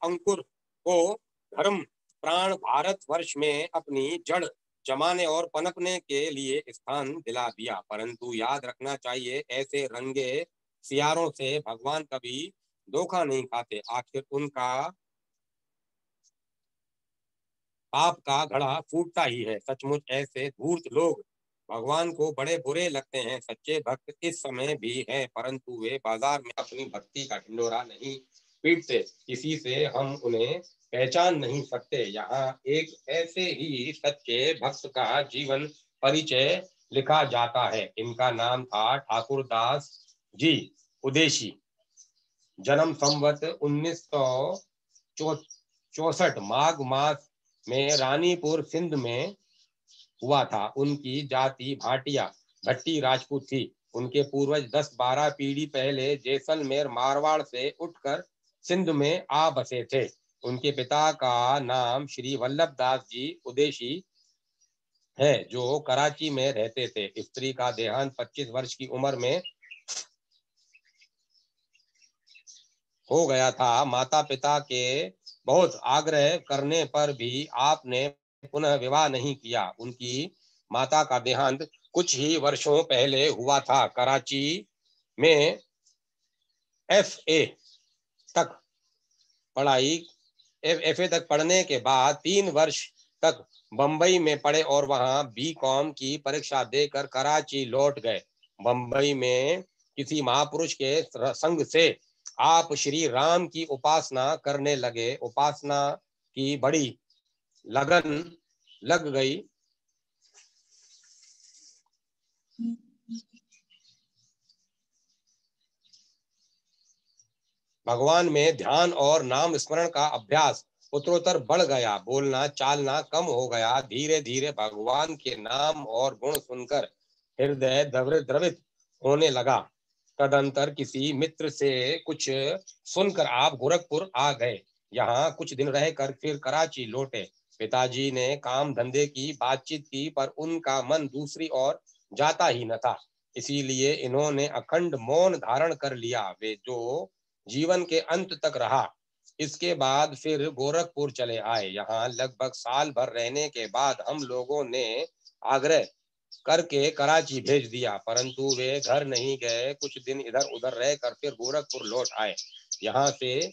Speaker 1: अंकुर को धर्म प्राण भारतवर्ष में अपनी जड़ जमाने और पनपने के लिए स्थान दिला दिया। परंतु याद रखना चाहिए, ऐसे रंगे सियारों से भगवान कभी धोखा नहीं खाते। आखिर उनका पाप का घड़ा फूटता ही है। सचमुच ऐसे धूर्त लोग भगवान को बड़े बुरे लगते हैं। सच्चे भक्त इस समय भी हैं, परंतु वे बाजार में अपनी भक्ति का ढिंढोरा नहीं पीटते। किसी से हम उन्हें पहचान नहीं सकते। यहाँ एक ऐसे ही सच्चे भक्त का जीवन परिचय लिखा जाता है। इनका नाम था ठाकुर दास जी उदेशी। जन्म संवत 1964 माघ मास में रानीपुर सिंध में हुआ था। उनकी जाति भाटिया भट्टी राजपूत थी। उनके पूर्वज 10-12 पीढ़ी पहले जैसलमेर मारवाड़ से उठकर सिंध में आ बसे थे। उनके पिता का नाम श्री वल्लभ दास जी उदेशी है, जो कराची में रहते थे। स्त्री का देहांत 25 वर्ष की उम्र में हो गया था। माता पिता के बहुत आग्रह करने पर भी आपने पुनः विवाह नहीं किया। उनकी माता का देहांत कुछ ही वर्षों पहले हुआ था। कराची में एफए तक पढ़ाई एफए तक पढ़ने के बाद 3 वर्ष तक बंबई में पढ़े और वहां बीकॉम की परीक्षा देकर कराची लौट गए। बंबई में किसी महापुरुष के संग से आप श्री राम की उपासना करने लगे। उपासना की बड़ी लगन लग गई। भगवान में ध्यान और नाम स्मरण का अभ्यास उत्तरोत्तर बढ़ गया। बोलना चालना कम हो गया। धीरे धीरे भगवान के नाम और गुण सुनकर हृदय द्रवित होने लगा। तदंतर किसी मित्र से कुछ सुनकर आप गोरखपुर आ गए। यहाँ कुछ दिन रहकर फिर कराची लौटे। पिताजी ने काम धंधे की बातचीत की, पर उनका मन दूसरी ओर जाता ही न था। इसीलिए इन्होंने अखंड मौन धारण कर लिया। वे जो जीवन के अंत तक रहा। इसके बाद फिर गोरखपुर चले आए। यहाँ लगभग साल भर रहने के बाद हम लोगों ने आग्रह करके कराची भेज दिया, परंतु वे घर नहीं गए। कुछ दिन इधर उधर रहकर फिर गोरखपुर लौट आए। यहाँ से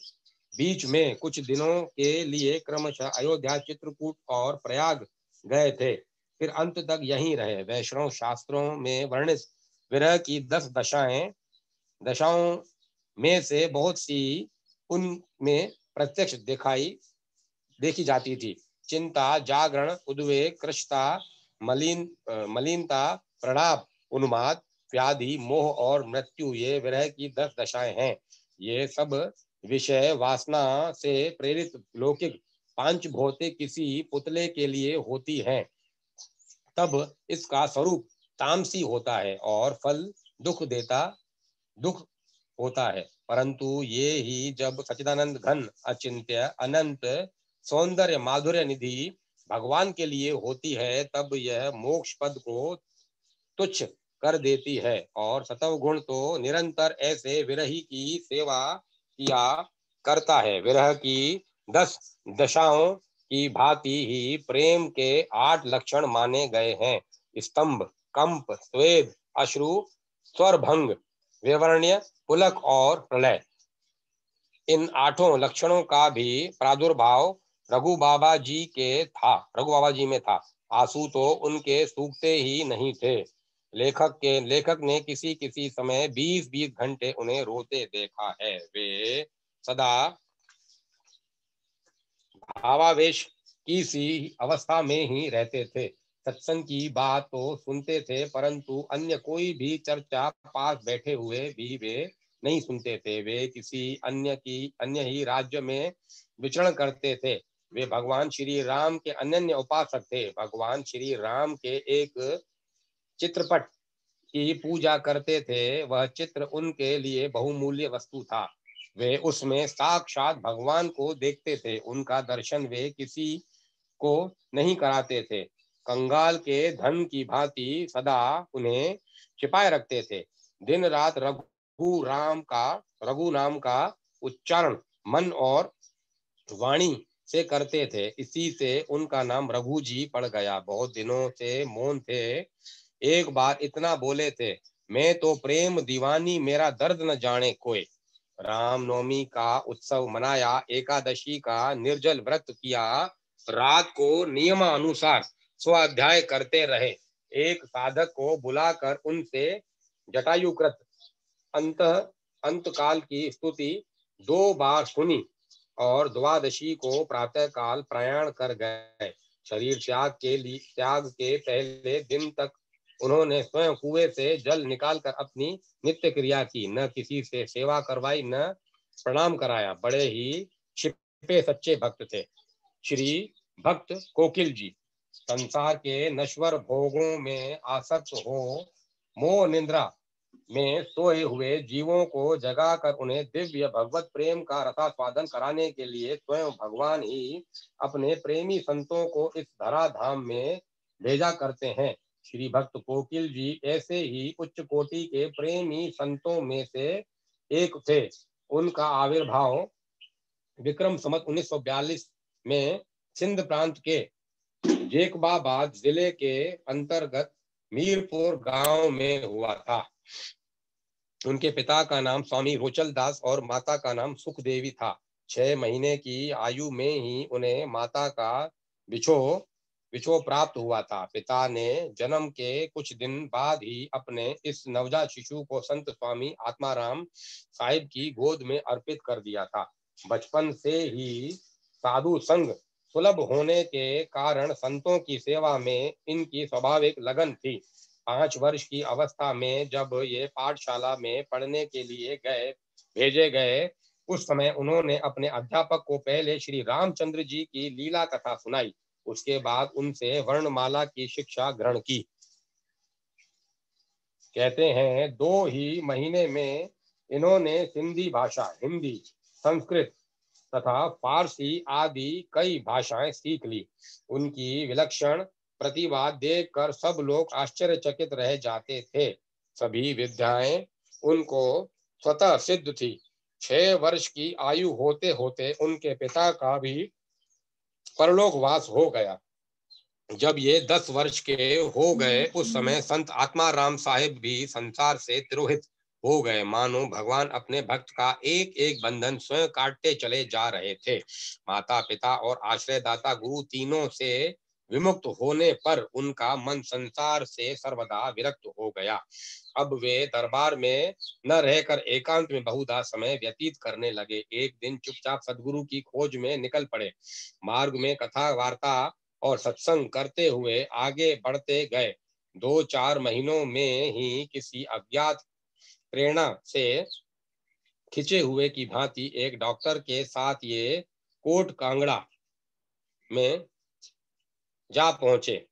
Speaker 1: बीच में कुछ दिनों के लिए क्रमशः अयोध्या, चित्रकूट और प्रयाग गए थे। फिर अंत तक यहीं रहे। वैष्णव शास्त्रों में वर्णित विरह की 10 दशाओं में से बहुत सी उनमें प्रत्यक्ष देखी जाती थी। चिंता, जागरण, उद्वेग, कृष्णता, मलिनता, प्रणाप, उन्माद, व्याधि, मोह और मृत्यु, ये विरह की 10 दशाएं हैं। ये सब विषय वासना से प्रेरित लौकिक पांच भौतिक किसी पुतले के लिए होती हैं। तब इसका स्वरूप तामसी होता है और फल दुख होता है। परंतु ये ही जब सच्चिदानंद घन अचिंत्य अनंत सौंदर्य माधुर्य निधि भगवान के लिए होती है, तब यह मोक्ष पद को तुच्छ कर देती है। और सतव गुण तो निरंतर ऐसे विरही की सेवा किया करता है। विरह की 10 दशाओं की भांति ही प्रेम के 8 लक्षण माने गए हैं: स्तंभ, कंप, स्वेद, अश्रु, स्वरभंग, विवर्ण्य, पुलक और प्रलय। इन 8 लक्षणों का भी प्रादुर्भाव रघु बाबा जी में था। आंसू तो उनके सूखते ही नहीं थे। लेखक ने किसी किसी समय 20-20 घंटे उन्हें रोते देखा है। वे सदा भावावेश की सी अवस्था में ही रहते थे। सत्संग की बात तो सुनते थे, परंतु अन्य कोई भी चर्चा पास बैठे हुए भी वे नहीं सुनते थे। वे किसी अन्य ही राज्य में विचरण करते थे। वे भगवान श्री राम के अनन्य उपासक थे। भगवान श्री राम के एक चित्रपट की पूजा करते थे। वह चित्र उनके लिए बहुमूल्य वस्तु था। वे उसमें साक्षात भगवान को देखते थे। उनका दर्शन वे किसी को नहीं कराते थे। कंगाल के धन की भांति सदा उन्हें छिपाए रखते थे। दिन रात रघु नाम का उच्चारण मन और वाणी से करते थे। इसी से उनका नाम रघु जी पड़ गया। बहुत दिनों से मौन थे। एक बार इतना बोले थे, मैं तो प्रेम दीवानी, मेरा दर्द न जाने कोई। रामनवमी का उत्सव मनाया, एकादशी का निर्जल व्रत किया, रात को नियमानुसार स्वाध्याय करते रहे। एक साधक को बुलाकर उनसे जटायुकृत अंतकाल की स्तुति 2 बार सुनी और द्वादशी को प्रातः काल प्रयाण कर गए। शरीर त्याग के पहले दिन तक उन्होंने स्वयं कुएं से जल निकालकर अपनी नित्य क्रिया की। न किसी से सेवा करवाई, न प्रणाम कराया। बड़े ही छिपे सच्चे भक्त थे। श्री भक्त कोकिल जी संसार के नश्वर भोगों में आसक्त हो मोह निद्रा में सोए हुए जीवों को जगाकर उन्हें दिव्य भगवत प्रेम का रसास्वादन कराने के लिए स्वयं भगवान ही अपने प्रेमी संतों को इस धरा धाम में भेजा करते हैं। श्री भक्त कोकिल जी ऐसे ही उच्च कोटि के प्रेमी संतों में से एक थे। उनका आविर्भाव विक्रम संवत 1942 में सिंध प्रांत के जेकबाबाद जिले के अंतर्गत मीरपुर गांव में हुआ था। उनके पिता का नाम स्वामी रोचल दास और माता का नाम सुखदेवी था। 6 महीने की आयु में ही उन्हें माता का बिछो प्राप्त हुआ था। पिता ने जन्म के कुछ दिन बाद ही अपने इस नवजात शिशु को संत स्वामी आत्माराम साहिब की गोद में अर्पित कर दिया था। बचपन से ही साधु संग सुलभ होने के कारण संतों की सेवा में इनकी स्वाभाविक लगन थी। 5 वर्ष की अवस्था में जब ये पाठशाला में पढ़ने के लिए भेजे गए, उस समय उन्होंने अपने अध्यापक को पहले श्री रामचंद्र जी की लीला कथा सुनाई। उसके बाद उनसे वर्णमाला की शिक्षा ग्रहण की। कहते हैं 2 ही महीने में इन्होंने सिंधी भाषा, हिंदी, संस्कृत तथा फारसी आदि कई भाषाएं सीख ली। उनकी विलक्षण प्रतिभा देखकर सब लोग आश्चर्यचकित रह जाते थे। सभी विद्याएं उनको स्वतः सिद्ध थी। 6 वर्ष की आयु होते होते उनके पिता का भी परलोकवास हो गया। जब ये 10 वर्ष के हो गए, उस समय संत आत्माराम साहिब भी संसार से तिरोहित हो गए। मानो भगवान अपने भक्त का एक एक बंधन स्वयं काटते चले जा रहे थे। माता पिता और आश्रयदाता गुरु तीनों से विमुक्त होने पर उनका मन संसार से सर्वदा विरक्त हो गया। अब वे दरबार में न रहकर एकांत में बहुधा समय व्यतीत करने लगे। एक दिन चुपचाप सदगुरु की खोज में निकल पड़े। मार्ग में कथा वार्ता और सत्संग करते हुए आगे बढ़ते गए। 2-4 महीनों में ही किसी अज्ञात प्रेरणा से खिंचे हुए की भांति एक डॉक्टर के साथ ये कोट कांगड़ा में जा पहुंचे।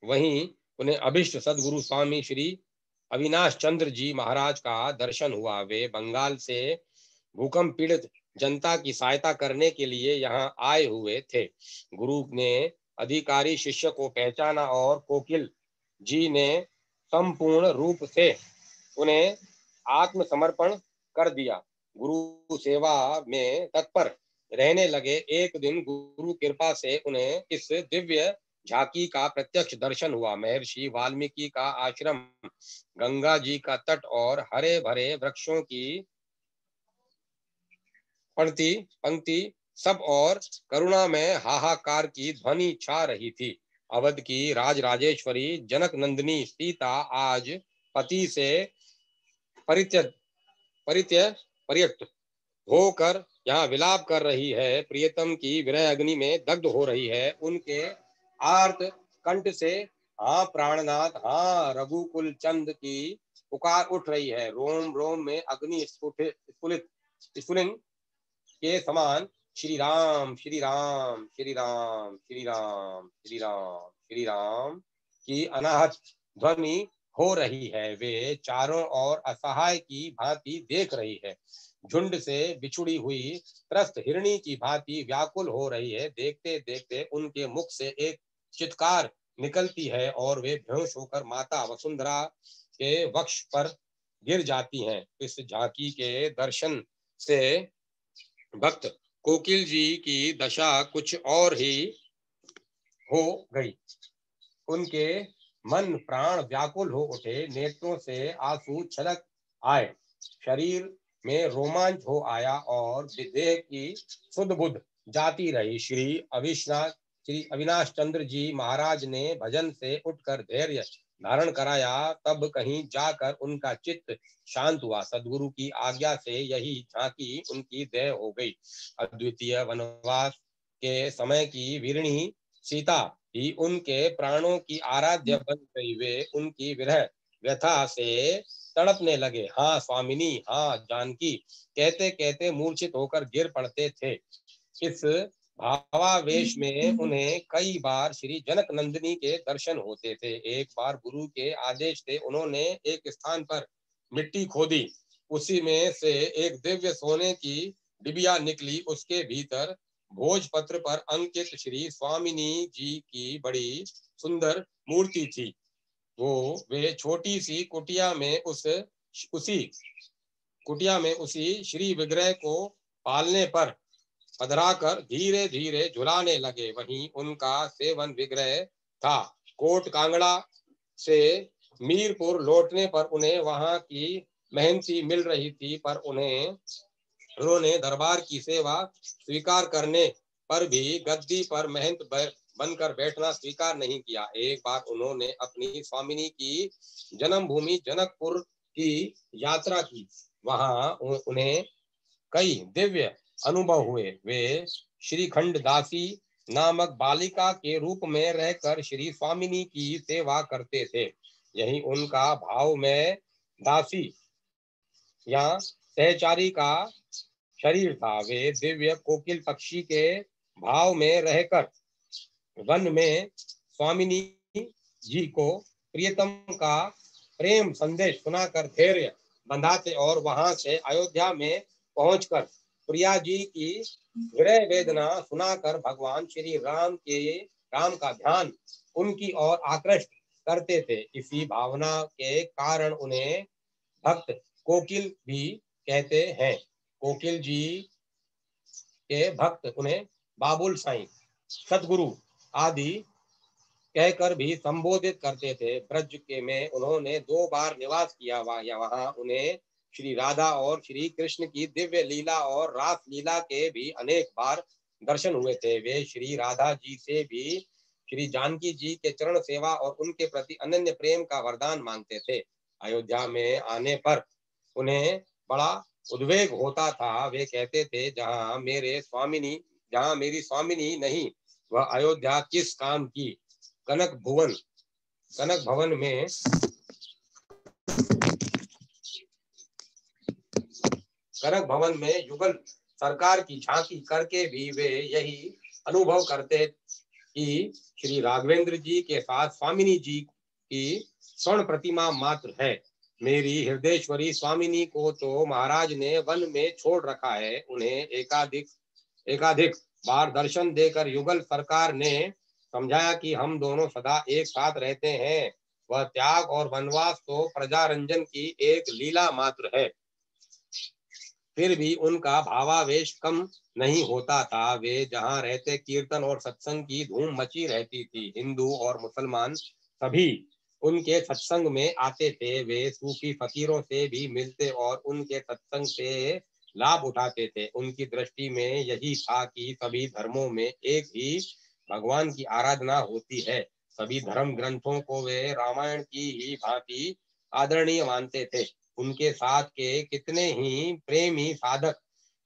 Speaker 1: वहीं उन्हें अभिष्ट सदगुरु स्वामी श्री अविनाश चंद्र जी महाराज का दर्शन हुआ। वे बंगाल से भूकंप पीड़ित जनता की सहायता करने के लिए यहाँ आए हुए थे। गुरु ने अधिकारी शिष्य को पहचाना और कोकिल जी ने संपूर्ण रूप से उन्हें आत्मसमर्पण कर दिया। गुरु सेवा में तत्पर रहने लगे। एक दिन गुरु कृपा से उन्हें इस दिव्य झांकी का प्रत्यक्ष दर्शन हुआ। महर्षि वाल्मीकि का आश्रम, गंगा जी का तट और हरे भरे वृक्षों की पंक्ति सब और करुणा में हाहाकार की ध्वनि छा रही थी। अवध की राजराजेश्वरी जनक नंदिनी सीता आज पति से परित्यक्त होकर यहाँ विलाप कर रही है, प्रियतम की विरह अग्नि में दग्ध हो रही है। उनके आर्त कंठ से हाँ प्राणनाथ, हाँ रघुकुल चंद की पुकार उठ रही है। रोम रोम में अग्नि स्फुलित स्फुलिंग के समान श्री राम श्री राम श्री राम श्री राम श्री राम श्री राम की अनाहत ध्वनि हो रही है। वे चारों ओर असहाय की भांति देख रही है, झुंड से बिछुड़ी हुई त्रस्त हिरणी की भांति व्याकुल हो रही है। देखते देखते उनके मुख से एक चित्कार निकलती है और वे बेहोश होकर माता वसुंधरा के वक्ष पर गिर जाती हैं। इस झांकी के दर्शन से भक्त कोकिल जी की दशा कुछ और ही हो गई। उनके मन प्राण व्याकुल हो उठे, नेत्रों से आंसू छलक आए, शरीर में रोमांच हो आया और देह की सुध बुध जाती रही। श्री अविनाश चंद्र जी महाराज ने भजन से उठकर धैर्य धारण कराया, तब कहीं जाकर उनका चित्त शांत हुआ। सदगुरु की आज्ञा से यही झांकी उनकी देह हो गई। अद्वितीय वनवास के समय की वीरणी सीता ही उनके प्राणों की आराध्य बन गई। वे उनकी विरह व्यथा से तड़पने लगे। हाँ स्वामिनी, हाँ जानकी कहते कहते मूर्छित होकर गिर पड़ते थे। इस भावावेश में उन्हें कई बार श्री जनक नंदिनी के दर्शन होते थे। एक बार गुरु के आदेश से उन्होंने एक स्थान पर मिट्टी खोदी, उसी में से एक दिव्य सोने की डिबिया निकली। उसके भीतर भोजपत्र पर अंकित श्री स्वामिनी जी की बड़ी सुंदर मूर्ति थी। वे छोटी सी कुटिया में उसी श्री विग्रह को पालने पर पधराकर धीरे धीरे झुलाने लगे। वहीं उनका सेवन विग्रह था। कोट कांगड़ा से मीरपुर लौटने पर उन्हें वहां की मेहनती मिल रही थी, पर उन्होंने दरबार की सेवा स्वीकार करने पर भी गद्दी पर महंत बनकर बैठना स्वीकार नहीं किया। एक बार उन्होंने अपनी स्वामिनी की जन्मभूमि जनकपुर की यात्रा की। वहां उन्हें कई दिव्य अनुभव हुए। वे श्रीखंड दासी नामक बालिका के रूप में रहकर श्री स्वामिनी की सेवा करते थे। यही उनका भाव में दासी या सहचारी का शरीर था। वे दिव्य कोकिल पक्षी के भाव में रहकर वन में स्वामिनी जी को प्रियतम का प्रेम संदेश सुनाकर धैर्य बंधाते और वहां से अयोध्या में पहुंचकर प्रिया जी की विरह वेदना सुनाकर भगवान श्री राम का ध्यान उनकी ओर आकृष्ट करते थे। इसी भावना के कारण उन्हें भक्त कोकिल भी कहते हैं। कोकिल जी के भक्त उन्हें बाबुल साईं, सतगुरु आदि कहकर भी संबोधित करते थे। ब्रज के में उन्होंने 2 बार निवास किया। वहां उन्हें श्री राधा और श्री कृष्ण की दिव्य लीला और रास लीला के भी अनेक बार दर्शन हुए थे। वे श्री राधा जी से भी श्री जानकी जी के चरण सेवा और उनके प्रति अनन्य प्रेम का वरदान मांगते थे। अयोध्या में आने पर उन्हें बड़ा उद्वेग होता था। वे कहते थे, जहाँ मेरी स्वामिनी नहीं, वह अयोध्या किस काम की। कनक भवन में युगल सरकार की झांकी करके भी वे यही अनुभव करते कि श्री राघवेंद्र जी के साथ स्वामिनी जी की स्वर्ण प्रतिमा मात्र है। मेरी हृदयेश्वरी स्वामिनी को तो महाराज ने वन में छोड़ रखा है। उन्हें एकाधिक बार दर्शन देकर युगल सरकार ने समझाया कि हम दोनों सदा एक साथ रहते हैं। वह त्याग और वनवास तो प्रजारंजन की एक लीला मात्र है। फिर भी उनका भावावेश कम नहीं होता था। वे जहाँ रहते कीर्तन और सत्संग की धूम मची रहती थी। हिंदू और मुसलमान सभी उनके सत्संग में आते थे। वे सूफी फकीरों से भी मिलते और उनके सत्संग से लाभ उठाते थे। उनकी दृष्टि में यही था कि सभी धर्मों में एक ही भगवान की आराधना होती है। सभी धर्म ग्रंथों को वे रामायण की ही भांति आदरणीय मानते थे। उनके साथ के कितने ही प्रेमी साधक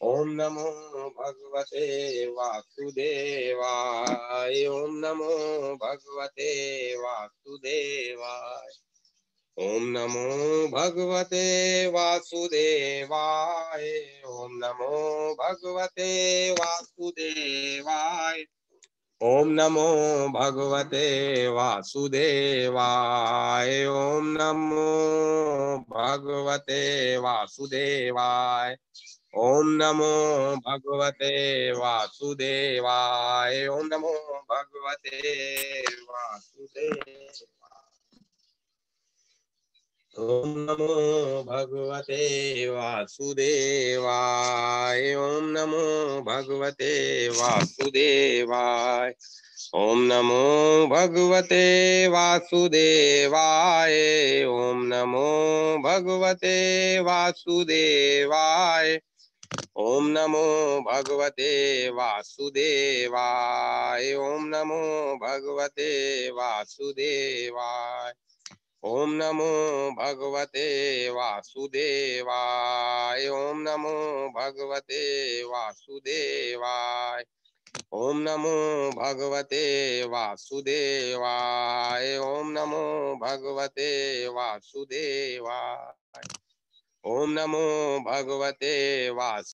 Speaker 1: ओम नमो भगवते वासुदेवाय। ओम नमो भगवते वासुदेवाय। ओम नमो भगवते वासुदेवाय। ओम नमो भगवते वासुदेवाय। ओम नमो भगवते वासुदेवाय। ओम नमो भगवते वासुदेवाय। ओम नमो भगवते वासुदेवाय। ओम नमो भगवते वासुदेवाय। ओम नमो भगवते वासुदेवाय। ओम नमो भगवते वासुदेवाय। ओम नमो भगवते वासुदेवाय। ओम नमो भगवते वासुदेवाय। ओम नमो भगवते वासुदेवाय। ओम नमो भगवते वासुदेवाय। ओम नमो भगवते वासुदेवाय। ओम नमो भगवते वासुदेवाय। ओम नमो भगवते वासुदेवाय। ओम नमो भगवते वासुदेवाय। ओम नमो भगवते वासु